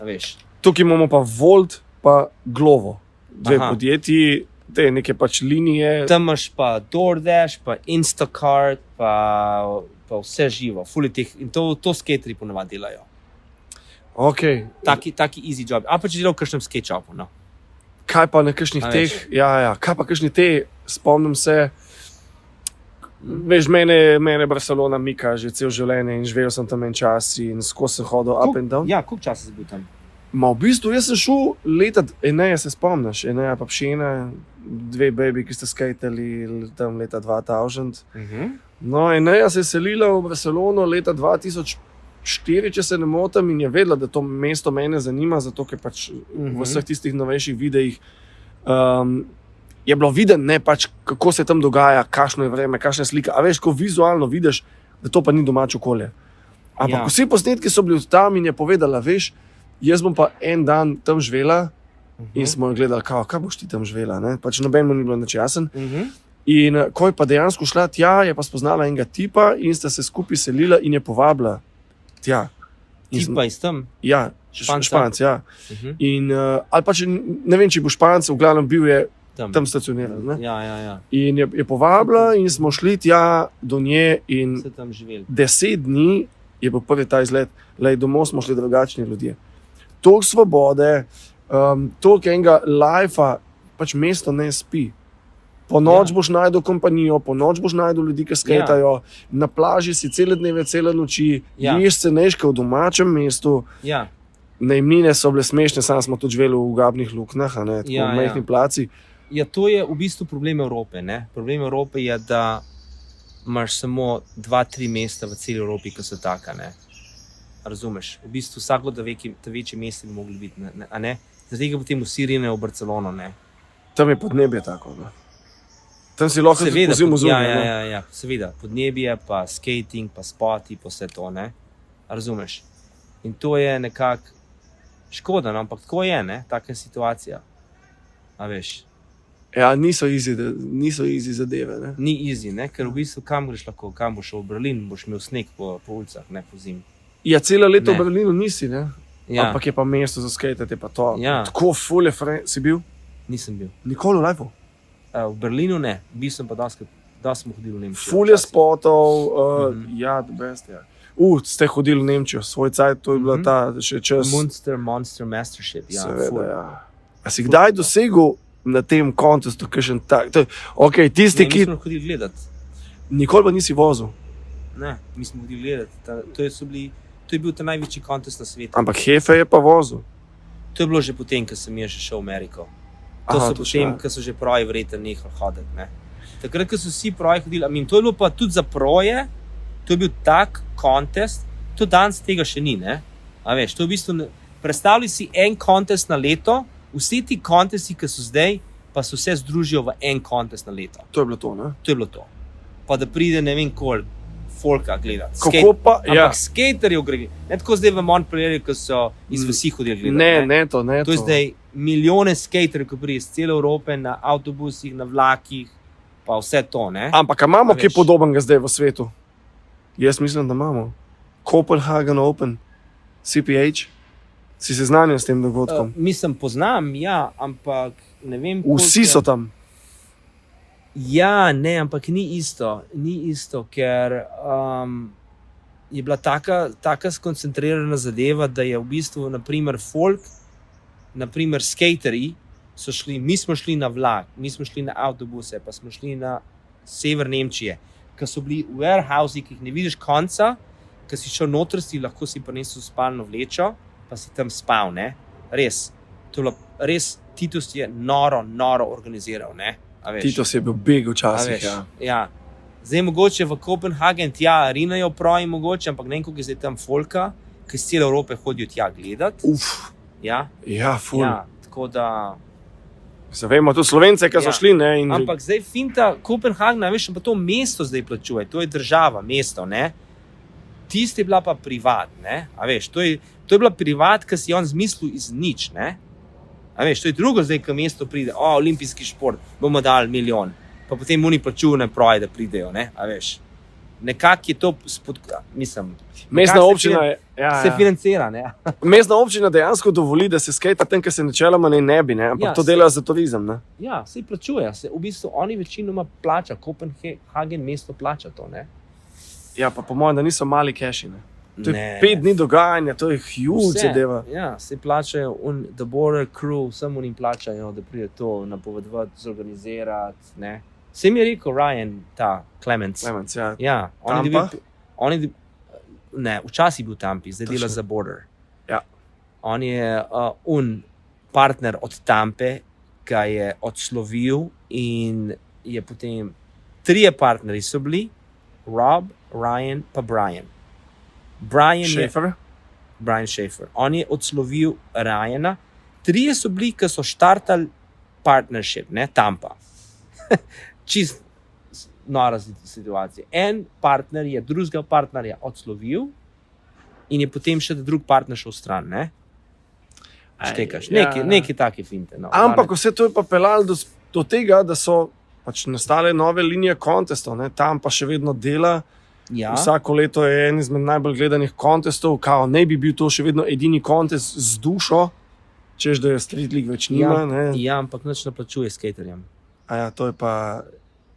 A veš. Tukaj imamo pa Volt, pa Glovo. Dve podjetji, te neke pač linije. Tam imaš pa DoorDash, pa Instacart, pa vse živo, ful je teh, in to skateri ponavadi delajo. Okay. Taki easy job. A pa če delajo v kakšnem skate shopu, no. Kaj pa na kakšnih teh, kaj pa kakšni te, spomnim se, veš, mene Barcelona mika že cel življenje in živel sem tam en čas in skozi sem hodil up and down. Ja, koliko časa si bil tam? V bistvu, jaz sem šel Eneja, se spomniš, Eneja pa Pšena, 2 baby, ki ste skatali tam leta 2000. No, Eneja se je selila v Barcelono leta 2004, če se ne motim, in je vedela, da to mesto mene zanima, zato ker pač v vseh tistih novejših videih je bilo videti, ne, pač, kako se tam dogaja, kakšno je vreme, kakšna je slika. A veš, ko vizualno vidiš, da to pa ni domače okolje. Ampak vsi posnetki so bili tam in je povedala, veš, jaz bom pa en dan tam živela in smo jo gledali, kaj boš ti tam živela, ne? Pač nobenemu ni bilo nič jasen. In ko je pa dejansko šla tja, je pa spoznala enega tipa in sta se skupaj selila in je povabila tja. Tipa iz tam? Ja, Španc, ja. In, ali pa če, ne vem, če bo Španc, v glavnem bil je tam stacioniran. Ne? Ja. In je povabila in smo šli tja do nje in 10 dni je bil prvi ta izlet, domov smo šli drugačni ljudje. Toliko svobode, toliko enega lajfa, pač mesto ne spi. Po noč boš najdel kompanijo, po noč boš najdel ljudi, ki skejtajo, na plaži si cele dneve, cele noči, ješ cenejške v domačem mestu. Najemnine so bile smešne, sam smo tudi živeli v ugabnih luknjah, tako v majhni placi. Ja, to je v bistvu problem Evrope, ne? Problem Evrope je, da imaš samo 2-3 mesta v celi Evropi, ki so taka, ne? Razumeš? V bistvu vsako ta večje mesta bi mogli biti, a ne? Zdaj ga potem vsi rinejo v Barcelono, ne? Tam je podnebje tako, ne? Tam si lahko tudi pozimo zunaj. Ja, seveda. Podnebje, pa skating, pa spoti, pa vse to, ne? Razumeš? In to je nekako škoda, no? Ampak tako je, ne? Taka je situacija. A veš? Ja, niso easy zadeve, ne? Ni easy, ne? Ker v bistvu kam greš lahko, kam boš v Berlin, boš imel sneg po ulicah, ne po zimi. Ja, celo leto v Berlinu nisi, ne? Ja. Ampak je pa mesto za skejtati, pa to. Ja. Tako ful je si bil? Nisem bil. Nikoli v lifeu? V Berlinu ne, bil sem pa dosti smo hodili v Nemčijo. Ful je spotov, ja, the best, ja. Ste hodili v Nemčijo, svoj cajt, to je bila ta še čas. Monster Mastership, ja. Seveda, ja. A si kdaj dosegel na tem kontestu, kakšen tak. Okay, tisti, Mi smo hodili gledati. Nikoli pa nisi vozil. Ne, mi smo hodili gledati. To je bil ta največji kontest na svetu. Ampak Hefe je pa vozil. To je bilo že potem, ko sem jaz že šel v Ameriko. To so potem, ko so že proji verjetno nehali hoditi. Ne. Takrat, ko so vsi proji hodili, to je bilo pa tudi za proje, to je bil tak kontest, to danes tega še ni, ne. A veš, to je v bistvu, predstavljaj si en kontest na leto, vsi ti kontesti, ki so zdaj, pa se vse združijo v en kontest na leto. To je bilo to, ne? To je bilo to. Pa da pride ne vem koliko folka gledati. Kako pa? Ampak skaterjev gre. Ne tako zdaj v Montpellieru, ko so iz vsi hodili gledati. Ne to. To je zdaj milijone skaterjev, ki pride iz cele Evrope na avtobusih, na vlakih, pa vse to, ne? Ampak imamo kaj podobnega zdaj v svetu? Jaz mislim, da imamo. Copenhagen Open, CPH. Si seznanjen s tem dogodkom? Mislim, poznam, ja, ampak ne vem. Vsi so tam. Ja, ne, ampak ni isto, ker je bila taka skoncentrirana zadeva, da je v bistvu, naprimer, folk, naprimer, skateri so šli, mi smo šli na vlak, mi smo šli na avtobuse, pa smo šli na sever Nemčije, ker so bili warehousi, ki jih ne vidiš konca, ker si šel noter, si lahko si prinesel spalno vlečo, pa si tam spal, ne? Res. To je bilo res, Titus je noro organiziral, ne? Titus je bil big včasih, ja. Zdaj mogoče v Kopenhagen tja rinajo proji mogoče, ampak ne vem, koliko je zdaj tam folka, ki iz cele Evrope hodijo tja gledati. Ja, ful. Ja, tako da... Vemo, tu Slovence, ki so šli, ne? Ampak zdaj finta Kopenhagen, veš, pa to mesto zdaj plačuje, to je država, mesto, ne? Tisti je bila pa privat, ne? A veš, to je bila privat, ki si je on zmislil iz nič, ne? A veš, to je drugo zdaj, ko mesto pride, olimpijski šport, bomo dali 1 milijon, pa potem oni plačujo na proje, da pridejo, ne? A veš, nekako je to mestna občina se financira, ne? Mestna občina dejansko dovoli, da se skejta tam, kjer se načeloma ne bi, ne? Ampak to delajo za turizem, ne? Ja, se plačuje, v bistvu oni večinoma plača, Kopenhagen mesto plača to, ne? Ja, pa po mojem, da niso mali keši, ne? To je 5 dni dogajanja, to je huge zadeva. Ja, se plačajo, the border crew, samo jim plačajo, da pride to napovedovati, zorganizirati, ne. Vse mi je rekel Ryan, ta Clements, ja. Ja, včasih je bil Tampi, zdaj dela za border. Ja. On je partner od Tampe, ga je odslovil in je potem 3 partnerji so bili, Rob, Ryan pa Brian. Brian Schaefer. On je odslovil Ryana. 3 so bili, ki so štartali partnership, ne, Tampa. Čist nora situacija. En partner je drugega partnerja odslovil in je potem še drug partner šel stran, ne? Štekaš, neki taki finte. No. Ampak vse to je pa pelalo do tega, da so pač nastale nove linije kontestov, ne? Tam pa še vedno dela. Ja. Vsako leto je en izmed najbolj gledanih kontestov, kao ne bi bil to še vedno edini kontest z dušo, češ da je Street League več nima. Ja, ampak nič ne plačuje skaterjem. Ja, to je pa,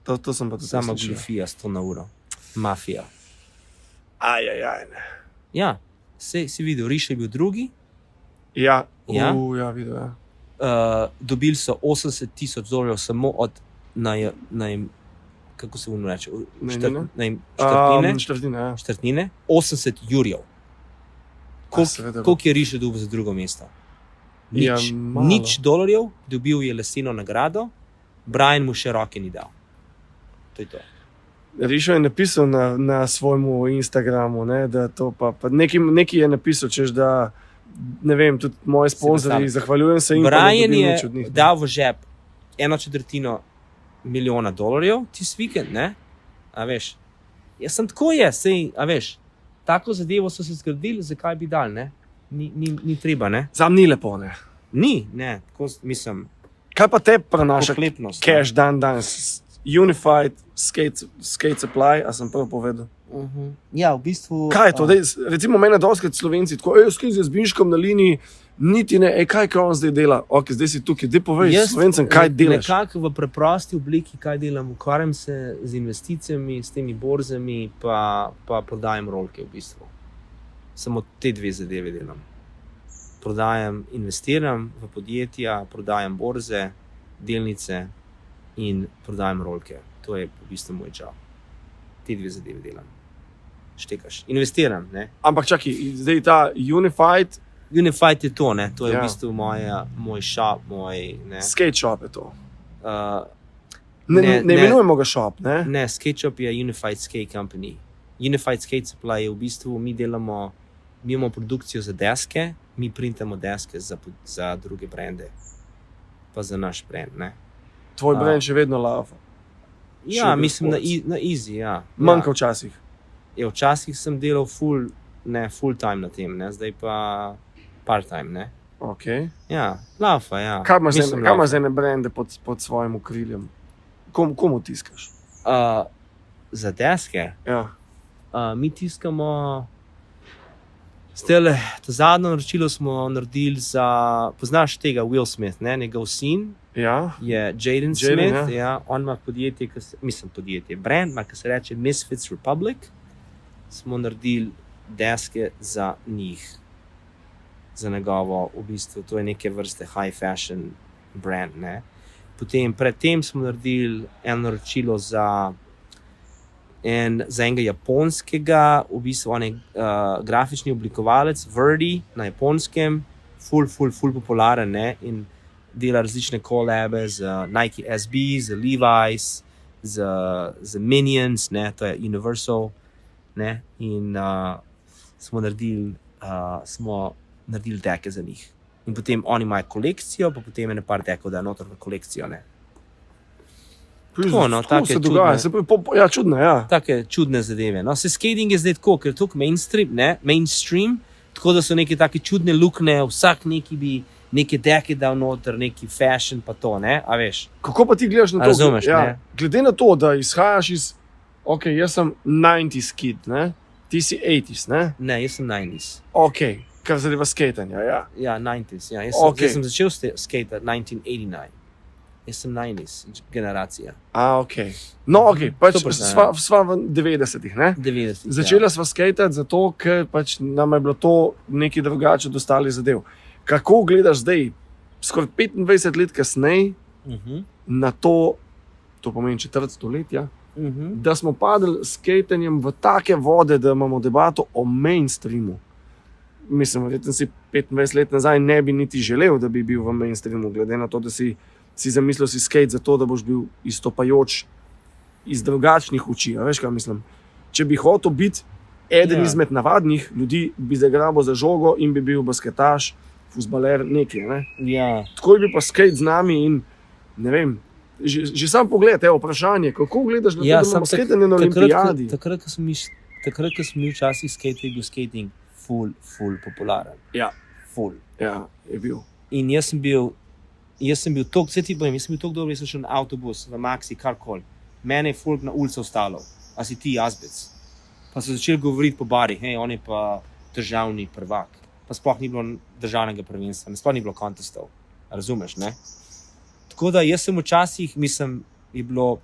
to sem pa tudi sama glufija, 100 na uro. Mafija. Ne. Ja, si videl, Riš je bil drugi. Ja, videl, ja. Dobili so $80,000 samo od kako se mu reče? Četrtine. 80 jurjev. Koliko je Riše dobil za drugo mesto? Nič dolarjev, dobil je leseno nagrado, Brian mu še roke ni dal. To je to. Rišo je napisal na svojemu Instagramu, ne, da to pa nekaj je napisal, češ da, ne vem, tudi moji sponzorji, zahvaljujem se jim. Brian je dal v žep 1/4 milijona dolarjev, tisti vikend, ne? A veš, jaz sem tako sej, a veš, tako zadevo so se zgradili, zakaj bi dal, ne? Ni treba, ne? Zam ni lepo, ne? Ni, ne, tako mislim. Kaj pa te prenaša cash danes? Unified skate supply, a sem prvo povedal? Ja, v bistvu... Kaj je to? Recimo mene doskrat Slovenci, tako, skaj z Binškom na liniji, niti ne, kaj on zdaj dela? Ok, zdaj si tukaj, zdaj povej Slovencem, kaj delaš? Nekako v preprosti obliki, kaj delam, ukvarjam se z investicijami, s temi borzami, pa prodajam rolke v bistvu. Samo te 2 zadeve delam. Prodajam, investiram v podjetja, prodajam borze delnice in prodajam rolke. To je v bistvu moj job. Te dve zadeve delam. Štekaš. Investiram, ne. Ampak čakaj, zdaj ta Unified Unified je to, ne. To je Ja. v bistvu moj shop, ne. skate shop je to. Ne, Ne ne. imenujemo ga shop, ne? Ne, Skate Shop je Unified Skate Company. Unified Skate Supply je v bistvu, mi imamo produkcijo za deske, mi printamo deske za druge brende, pa za naš brand, ne. Tvoj brand še vedno lava. Ja, Sugar mislim Sports. na easy, ja. Manjka včasih. Ja, včasih sem delal full time na tem, ne, zdaj pa part time, ne. Okay. Ja, lava, ja. Kaj imaš Mislim, za laufa. ene brende pod svojim okriljem? Komu tiskaš? Za deske? Ja. Mi tiskamo. To zadnje naročilo smo naredili za. Poznaš tega Will Smith, ne? Njegov sin Ja. je Jaden Jaden, Smith. Ja. On ima podjetje, brand, ki se reče Misfits Republic. Smo naredili deske za njih. Za njegovo, v bistvu, to je neke vrste high fashion brand, ne. Potem, predtem smo naredili eno naročilo za enega japonskega, v bistvu on je grafični oblikovalec, Verdi, na japonskem, ful popularen, ne, in dela različne kolabe z Nike SB, z Levi's, z Minions, ne, to je Universal, ne, in smo naredili deke za njih. In potem oni imajo kolekcijo, pa potem ene par dekov da noter v kolekcijo, ne. Tako, no, Tako take se dogaja. Ja, čudno, ja. Take čudne zadeve. No, se skating je zdaj tako, ker je tako mainstream, tako da so neke take čudne lukne, vsak neki bi neke deke dal noter, neki fashion pa to, ne, a veš. Kako pa ti gledaš na to? Razumeš, ne? Glede na to, da izhajaš iz, jaz sem 90s kid, ne? Ti si 80s, ne? Ne, jaz sem 90s. Kar zadeva skatanja, ja. Ja, 90s, ja. Jaz sem začel skate 1989. Jaz sem 90s generacija. No, pač Super, sva v 90-ih, ne? 90s, Začela sva skatati zato, ker pač nam je bilo to nekaj drugače od ostalih zadev. Kako gledaš zdaj, skoraj 25 let kasneje, na to pomeni četrt stoletja, da smo padli s skatanjem v take vode, da imamo debato o mainstreamu. Mislim, verjetno si 25 let nazaj ne bi niti želel, da bi bil v mainstreamu, glede na to, da si zamislil si skate zato, da boš bil izstopajoč iz drugačnih oči. A veš, kaj mislim? Če bi hotel biti eden izmed navadnih ljudi, bi zagrabil za žogo in bi bil basketaš, fuzbaler, nekaj. Ne? Ja. Tako je bil pa skate z nami in ne vem, že sam pogled, vprašanje, kako gledaš na to, da imamo skatanje na olimpijadi? Takrat, ko smo mi včasih skate, je bil skating ful popularen. Ja. Ful. Ja, je bil. In jaz sem bil toliko, jaz sem bil toliko dober, jaz sem šel na avtobus, v Maxi, karkoli. Mene je folk na ulici ostalo. A si ti Jazbec? Pa so začeli govoriti po barih, on je pa državni prvak. Pa sploh ni bilo državnega prvenstva, sploh ni bilo kontestov. Razumeš, ne? Tako da jaz sem včasih, je bilo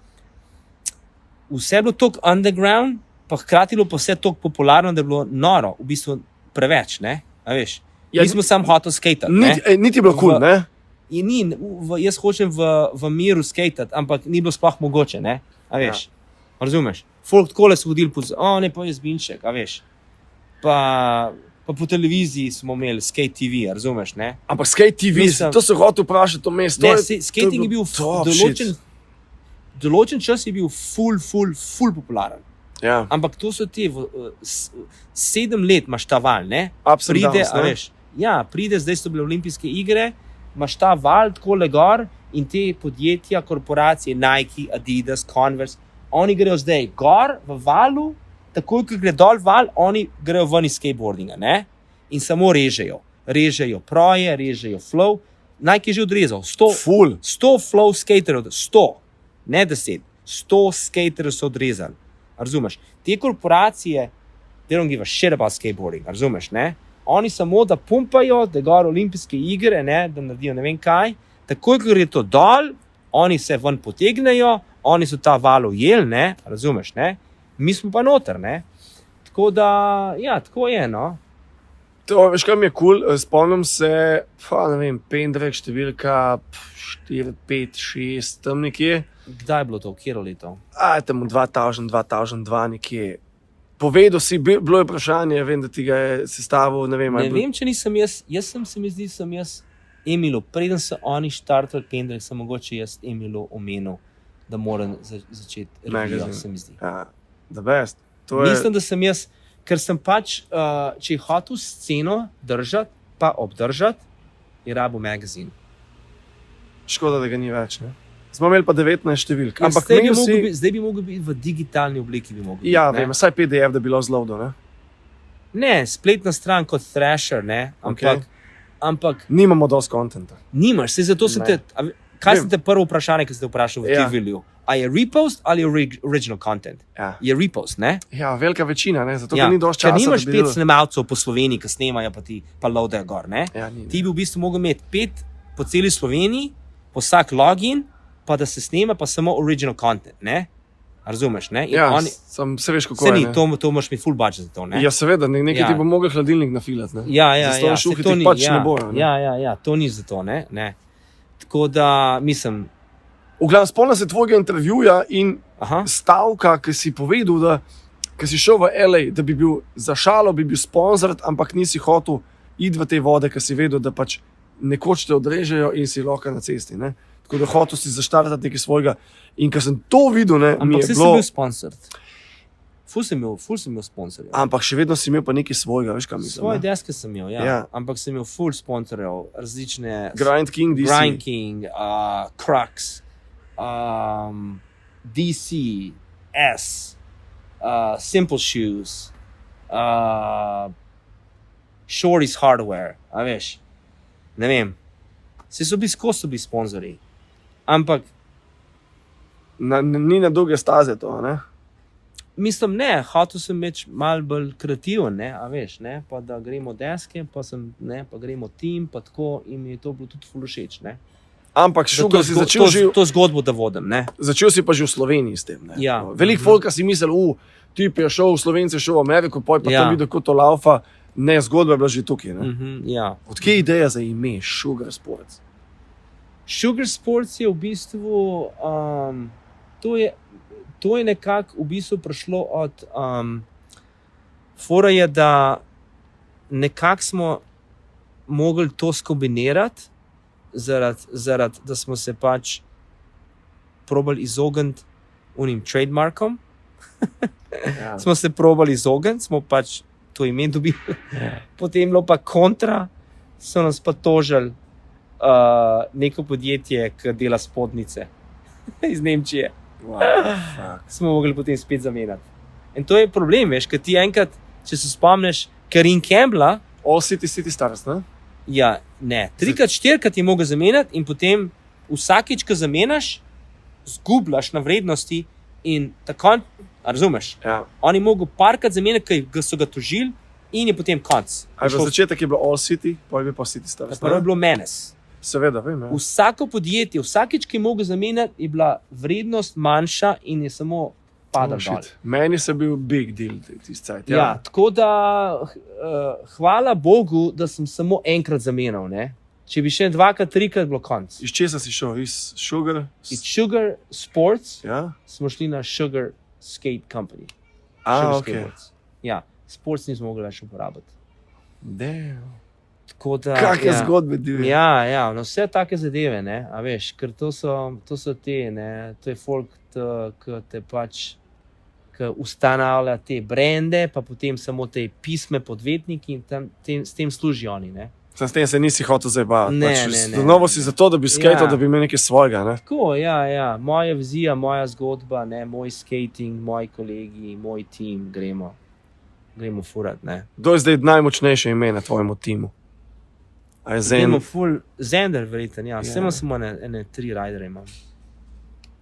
vse bilo toliko underground, pa hkrati bilo pa vse toliko popularno, da je bilo noro, v bistvu preveč, ne? A veš? Mi smo sam hotel skatati, ne? Niti bilo cool, ne? In jaz hočem v miru skatati, ampak ni bilo sploh mogoče, ne? A veš? Razumeš? Folk takole so hodili ne, pa jaz Binček, a veš? Pa po televiziji smo imeli Skate TV, razumeš, ne? Ampak Skate TV, to se hotel vprašati to mesto. Ne, skating je bil določen čas je bil ful popularen. Ja. Ampak to so te 7 let imaš ta val, ne? Pride, a veš? Ja, pride, zdaj so bile olimpijske igre, imaš ta val takole gor in te podjetja, korporacije, Nike, Adidas, Converse, oni grejo zdaj gor v valu, takoj, ko gre dol val, oni grejo ven iz skateboardinga, ne? In samo režejo proje, režejo flow. Nike je že odrezal 100 flow skaterov, 100, ne 10, 100 skaterov so odrezali. Razumeš? Te korporacije, they don't give a shit about skateboarding, razumeš, ne? Oni samo da pumpajo, da gor olimpijske igre, ne, da naredijo ne vem kaj, takoj, ko gre to dol, oni se ven potegnejo, oni so ta val ujeli, ne, razumeš, ne? Mi smo pa noter, ne? Tako da, ja, tako je, no. To, veš, kaj mi je kul, spomnim se, ne vem, pendrek številka 4, 5, 6, tam nekje. Kdaj je bilo to, kjero leto? Tam 2000, 2002 nekje. Povedal si, bilo je vprašanje, vem, da ti ga je sestavil, ne vem. Ne vem, če nisem jaz se mi zdi, sem jaz Emilu, preden so oni štartali pendrek, sem mogoče jaz Emilu omenil, da moram začeti revijo, se mi zdi. Ja, the best. To je... Mislim, da sem jaz, ker sem pač, če je hotel sceno držati, pa obdržati, je rabo magazin. Škoda, da ga ni več, ne? Smo imeli pa 19 številk. Ampak zdaj bi mogel biti v digitalni obliki. Ja, vem, saj PDF, da bi bilo zlovdo, ne? Ne, spletna stran kot Thrasher, ne? Ampak nimamo dosti kontenta. Nimaš, se zato sem te... Kaj sem te prvo vprašanje, ki ste vprašali v TV-lju? A je repost ali je original content? Ja. Je repost, ne? Ja, velika večina, ne? Zato ni dosti časa. Ker nimaš 5 snemalcev po Sloveniji, ki snemajo, pa loadajo gor, ne? Ja, ti bi v bistvu mogel imeti 5 po celi Sloveniji, po vsak login, pa da se snema pa samo original content, ne? Razumeš, ne? Ja, se veš, kako je, ne? To moraš imeti full budget za to, ne? Ja, seveda, nekaj ti bo mogel hladilnik nafilati, ne? Ja, to ni, pač ne bojo, ne? Ja, to ni za to, ne? Tako da, mislim... V glavnem, spomnim se tvojega intervjuja in stavka, ki si povedal, da ki si šel v LA, da bi bil za šalo, bi bil sponzor, ampak nisi hotel iti v te vode, ker si vedel, da pač nekoč te odrežejo in si lahko na cesti, ne? Tako da hotel si zaštartati nekaj svojega. In ker sem to videl, ne, mi je bilo... Ampak si bil sponsor. Ful sem imel sponsorjev. Ampak še vedno si imel pa nekaj svojega, veš, kam mislim. Svoje deske sem imel, ja. Ampak sem imel ful sponsorjev, različne... Grind King, DC. Grind King, Crux, DC, S, Simple Shoes, Shorty's Hardware, a veš, ne vem. Se so bili sponzorji. Ampak... Ni na dolge staze to, ne? Mislim, ne, hotel sem biti malo bolj kreativen, ne, a veš, ne, pa da gremo deske, pa gremo tim, pa tako, in mi je to bilo tudi ful všeč, ne. Ampak Sugar si začel to zgodbo, da vodim, ne. Začel si pa že v Sloveniji s tem, ne. Ja. Veliko folka si mislil, tip je šel v Slovence, šel v Ameriko, poj pa tam videl, kot to laufa, ne, zgodba je bila že tukaj, ne. Ja. Odkje je ideja za ime Sugar Sports? Sugar Sports je v bistvu, to je nekako v bistvu prišlo od, fora je, da nekako smo mogli to skombinirati, zaradi, da smo se pač probali izogniti unim trademarkom. Ja. Smo se probali izogniti, smo pač to ime dobili. Potem bilo pa kontra, so nas pa tožili neko podjetje, ki dela spodnice iz Nemčije. Smo mogli potem spet zamenjati. In to je problem, veš, ker ti enkrat, če se spomniš, Karim Campbella... All City Stars, ne? Ja, ne. 3-4 je mogel zamenjati in potem vsakič, ko zamenjaš, zgubljaš na vrednosti in tako, razumeš? Ja. On je mogel parkrat zamenjati, ker so ga tožili in je potem konc. V začetek je bilo All City, pa je bil pa City Stars. Prvo je bilo Menace. Seveda, vem, ja. Vsako podjetje, vsakič, ki je mogel zamenjati, je bila vrednost manjša in je samo padal dol. Meni se bil big deal tist cajt. Ja, tako da hvala Bogu, da sem samo enkrat zamenjal, ne. Če bi še 2, 3 bilo konc. Iz česa si šel? Iz Sugar? Iz Sugar Sports smo šli na Sugar Skate Company. Okay. Ja, Sports nismo mogli več uporabiti. Damn. Kakšne zgodbe divje. Ja, no, vse take zadeve, ne, a veš, ker to so te, ne, to je folk, ki te pač, ki ustanavlja te brende, pa potem samo te pisme podvetniki in s tem služijo oni, ne. S tem se nisi hotel zabavati. Ne. Novo si zato, da bi skatal, da bi imel nekaj svojega, ne. Tako, ja, moja vizija, moja zgodba, ne, moj skating, moji kolegi, moj tim, gremo furat, ne. Kdo je zdaj najmočnejše ime na tvojemu timu? Zender, verjetno, ja. Vse imam samo ene 3 riderje imam.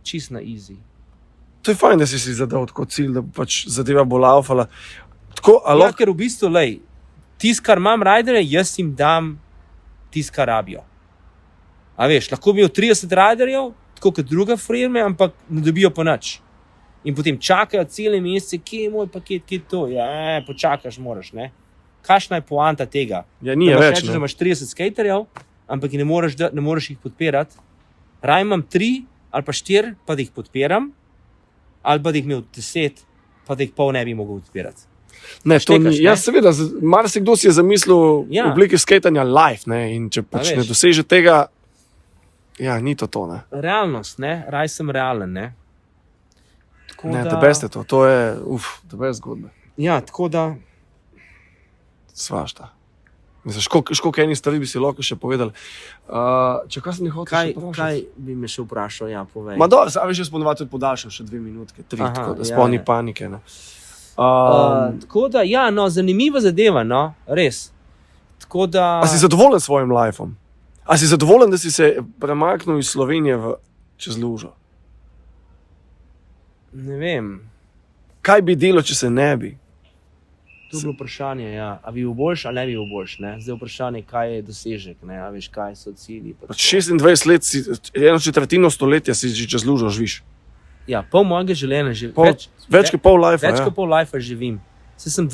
Čist na easy. To je fajn, da si zadal tako cilj, da pač zadeva bo laufala. Ker v bistvu, tisto, kar imam riderje, jaz jim dam tisto, kar rabijo. A veš, lahko bi imel 30 riderjev, tako kot druga firme, ampak ne dobijo pa nič. In potem čakajo cele mesece, kje je moj paket, kje je to? Ja, počakaš moraš, ne. Kakšna je poanta tega? Ja, ni je Da več. rečeš, da imaš 30 skaterjev, ampak ne moreš jih podpirati. Raj imam 3 ali pa 4, pa da jih podpiram, ali pa da jih imel 10, pa da jih pol ne bi mogel podpirati. Ne, to Štekaš, ni. ne? Ja, seveda, marsikdo si je zamislil Ja. oblike skatanja live, ne, in če pač veš. ne doseže tega, ja, ni to, ne. Realnost, ne? Raj sem realen, ne? Tako Ne, the best je to je, the best zgodbe. Ja, tako da, Svašta. Misliš, koliko enih stvari bi si lahko še povedali. Če kaj sem jih hotel še vprašati? kaj bi me še vprašal, ja, povej. Ma dobro, veš, jaz ponovadi tudi podaljšam še 2 minutke, 3, Aha, tako da ja, spolni ja. panike, ne. Tako da, ja, no, zanimiva zadeva, no, res. Tako da, A si zadovoljen s svojim lifeom? A si zadovoljen, da si se premaknil iz Slovenije čez lužo? ne vem, Kaj bi delo, če se ne bi? to je bilo vprašanje, ja, a bi bil boljš ali ne bi bil boljš, ne? Zdaj vprašanje, kaj je dosežek, ne, a veš, kaj so cilji. Pa Pač 26 let, 1/4 stoletja si že čez lužo živiš. Ja, pol mojega življenja živim. Več kot pol life. Več kot pol life živim. Saj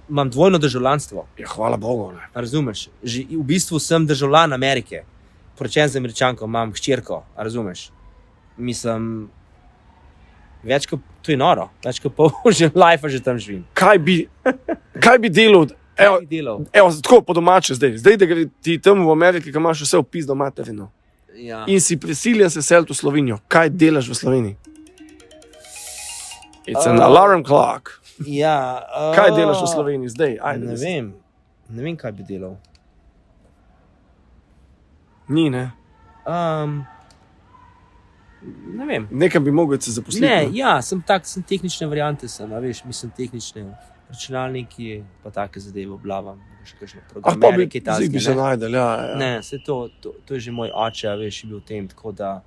imam dvojno državljanstvo. Ja, hvala Bogu. Ne. A razumeš? V bistvu sem državljan Amerike. Poročen z Američanko, imam hčerko. A razumeš? Mislim, to je noro. Več kot pol life že tam živim. Kaj bi delal? Kaj bi delal? Evo, tako po domače zdaj, da gre ti tam v Ameriki, ki imaš vse v pizdo materino. Ja. In si prisiljen se seliti v Slovenijo. Kaj delaš v Sloveniji? It's an alarm clock. Ja, Kaj delaš v Sloveniji zdaj? Ajde, Ne vem. Ne vem, kaj bi delal. Ni, ne. Ne vem. Nekaj bi mogel se zaposliti. Ne, ja, sem tehnične variante, a veš, mislim tehnične računalniki, pa take zadeve oblavam, še kakšne Pa bi, programe, ki zdaj bi se najdel, ja. Ne, vse to je že moj oče, a veš, je bil v tem, tako da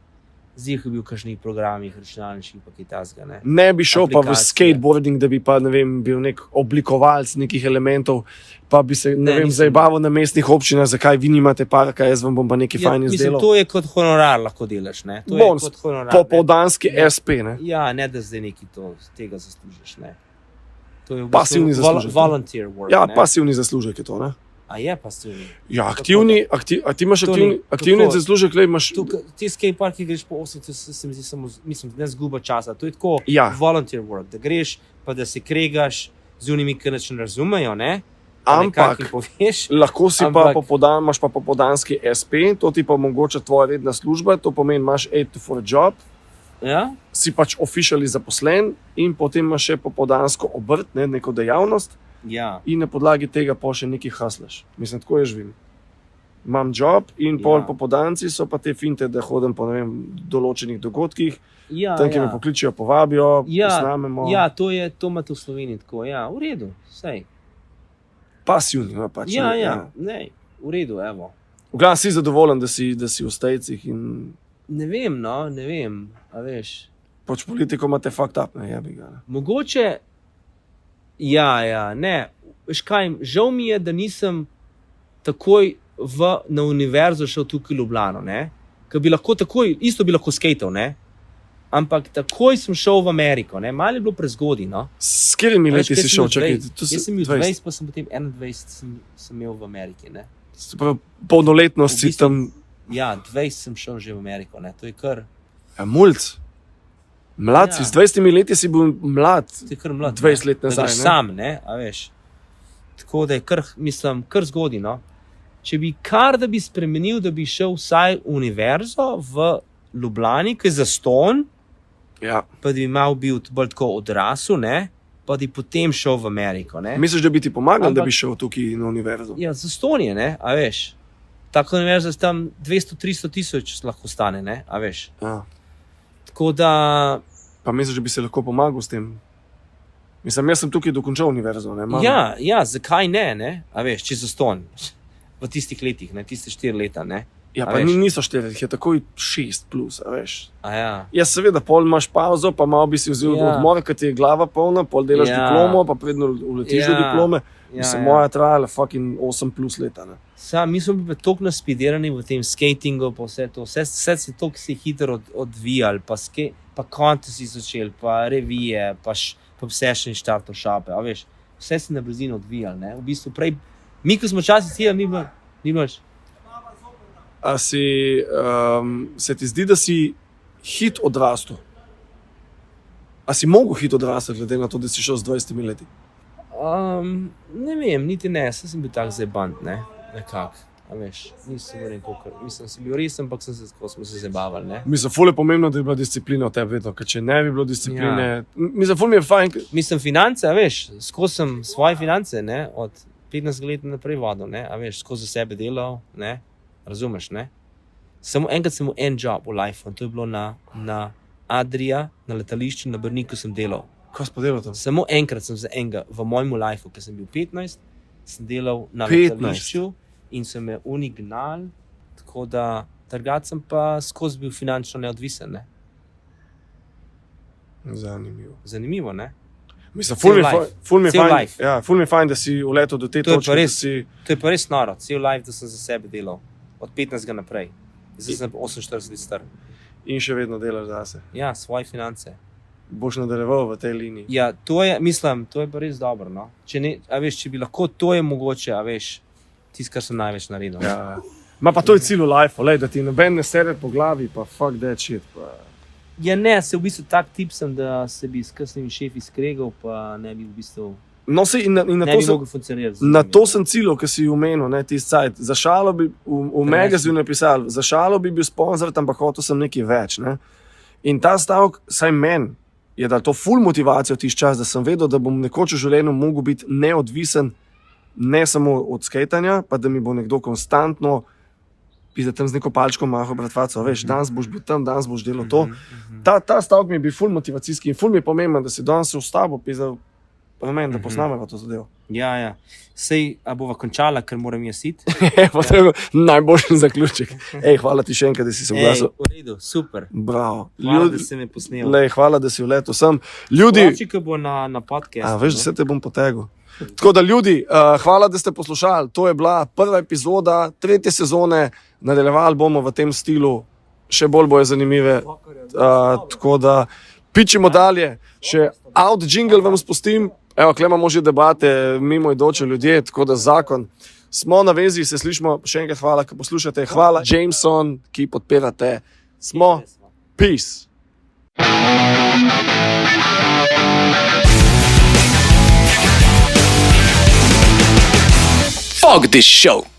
zdaj je bil v kakšnih programih računalniških, pa kaj tasga, ne. Ne bi šel pa v Aplikacije. skateboarding, da bi pa, ne vem, bil nek oblikovalec nekih elementov, pa bi se, ne vem, nisem. zajebaval na mestnih občinah, zakaj vi nimate parka, jaz vam bom pa nekaj fajn mislim, izdelal. to je kot honorar lahko delaš, ne. To Bonus, je kot honorar. Popoldanski Ne. SP, ne. Ja, ne da zdaj neki tega zaslužiš, ne. To je v Pasivni bistvu zaslužek, ne. volunteer work, Ja, ne. pasivni zaslužek je to, ne. A je pasivni. Ja, aktivni, a ti imaš To aktivni, ni- aktivni kako? zaslužek, le imaš. Ti skateparki greš po 8, to se mi zdi samo, mislim, ne zguba časa. To je tako Ja. volunteer work, da greš, pa da se kregaš z unimi, ki nič ne razumejo, ne? Ampak Nekako jim poveš. lahko si Ampak- pa imaš pa popoldanski SP, to ti pa omogoča tvoja redna služba, to pomeni, imaš 8 to 4 job, Ja? si pač officially zaposlen in potem imaš še popoldansko obrt, ne, neko dejavnost. Ja. In na podlagi tega pa še nekaj haslaš. Mislim, tako je živim. Imam job in pol Ja. popoldanci so pa te finte, da hodim po ne vem, določenih dogodkih, Ja, tam, ki me pokličijo, povabijo, Ja. posnamemo. Ja, to imate v Sloveniji tako. Ja, v redu, sej. Pasivni, no, pač. Ja, ne, ja, ne, v redu, evo. V glavnem si zadovoljen, da si v Stejcih in Ne vem, no, ne vem, a veš. pač politiko imate fucked up, ne, jebi ga. Ne. Mogoče, ja, ne. Veš kaj, žal mi je, da nisem takoj na univerzo šel tukaj v Ljubljano, ne. Ker bi lahko takoj, isto bi lahko skatal, ne. Ampak takoj sem šel v Ameriko, ne. Malo je bilo prezgodaj, no. S katerimi A veš, leti kaj si sem šel? bil Čakaj, 20? to si Jaz sem bil 20, pa sem potem 21 sem imel v Ameriki, ne. Se pravi, polnoletnost V si bistvu- tam, Ja, 20 sem šel že v Ameriko, ne. To je kar, mulc. Mlad Ja. si, s 20 leti si bil mlad. to je kar mlad. 20 let Da nazaj, greš ne? sam, ne, a veš. Tako da je kar, mislim, kar zgodaj, no. Če bi da bi spremenil, da bi šel vsaj v univerzo v Ljubljani, ki je zastonj, Ja. pa da bi mal bil bolj tako odrasel, ne, pa da bi potem šel v Ameriko, ne. Misliš, da bi ti pomagal, da Ampak- bi šel tukaj na univerzo? Ja, zastonj je, ne, a veš. Tako univerza tam 200-300 tisoč lahko stane, ne, a veš. Ja. Tako da, Pa misliš, da bi se lahko pomagal s tem? Mislim, jaz sem tukaj dokončal univerzo. Ne, imam- ja, zakaj ne, a veš, če zastonj. V tistih letih, ne, tiste 4 leta, ne. Ja, A pa veš. niso 4, jih je takoj 6 plus, a veš. A ja. Ja, seveda, pol imaš pauzo, pa malo bi si vzel Ja. odmor, ker ti je glava polna, pol delaš Ja. diplomo, pa predno uletiš do diplome. Mislim, moja trajala fucking 8 plus leta. Ne. Mi smo bili toliko naspidirani v tem skatingu, pa vse to. Vse se toliko si hitro odvijali, pa konti si začeli, pa revije, pa obsešeni startup šape, a veš. Vse se na brzino odvijali, ne. V bistvu Mi, ko smo včasih cijeli, ni bilo. A se ti zdi, da si hit odrastel? A si mogel hit odrasti, glede na to, da si šel z 20 leti? Ne vem, niti ne, sem bil tak zebant, nekako. A veš, nisem bil nekako, mislim, sem bil res, ampak smo se zabavali, ne. Mislim, ful je pomembno, da je bila disciplina v tebi vedno, ker če ne bi bilo discipline, mislim, ful mi je fajn. Mislim, finance, a veš, skozi sem svoje finance, ne, od 15 let naprej vodil, ne, a veš, skozi sebe delal, ne, razumeš, ne. Samo enkrat sem imel en job v life, in to je bilo na Adria, na letališču, na Brniku sem delal. Kaj si pa delal tam? Samo enkrat sem za enega v mojem life, ker sem bil 15, sem delal na 15? letališču in so me unignali, tako da drugače sem pa skozi bil finančno neodvisen, ne. Zanimivo, ne. Mislim, Cel ful mi je life. fajn, da si uletel do te točke, da si... To je pa res noro, cel life, da sem za sebe delal, od 15 naprej. Zdaj sem 48 let star. In še vedno delaš zase. Ja, svoje finance. Boš nadaljeval v tej liniji. Ja, to je pa res dobro, no. A veš, če bi lahko, to je mogoče, a veš, tisto, kar sem največ naredil. Ja. Ma pa to je cilj v lifeu, da ti noben ne sere po glavi, pa fuck that shit. Pa. Ja, ne, se v bistvu tak tip sem, da se bi s kasnimi šefi skregal, pa ne bi v bistvu... No, se, in na ne to bi sem, mogel funkcionirati. na to sem ciljal, ki si omenil, tisti sajt. Za šalo bi v magazinu napisal, za šalo bi bil sponzor, ampak hotel sem nekaj več. Ne? In ta stavek, saj meni, je dal to ful motivacijo tisti čas, da sem vedel, da bom nekoč v življenju mogel biti neodvisen, ne samo od skejtanja, pa da mi bo nekdo konstantno pizda tam z neko palčko mahal bratvaco, veš, danes boš bil tam, danes boš delal to. Ta stavek mi je bil ful motivacijski in ful mi je pomemben, da si danes v stavo pizda da posnameva to zadevo. Ja. Sej, a bova končala, ker moram jaz iti. Najboljši zaključek. Hvala ti še enkrat, da si se oglasil. V redu, super. Bravo. Hvala, da si me posnel. Hvala, da si vletel sem. Ljudi... Plači, ko bo na podcastu. Veš, da se te bom potegal. Tako da ljudi, hvala, da ste poslušali. To je bila prva epizoda 3. sezone. Nadaljevali bomo v tem stilu. Še bolj bojo zanimive. Tako da pičimo dalje. Še out jingle vam spustim. Evo, kle imamo že debate, mimoidoče ljudje, tako da zakon. Smo na vezi, se slišimo, še enkrat hvala, ki poslušate. Hvala Jameson, ki podpirate. Smo. Peace. Fuck this show.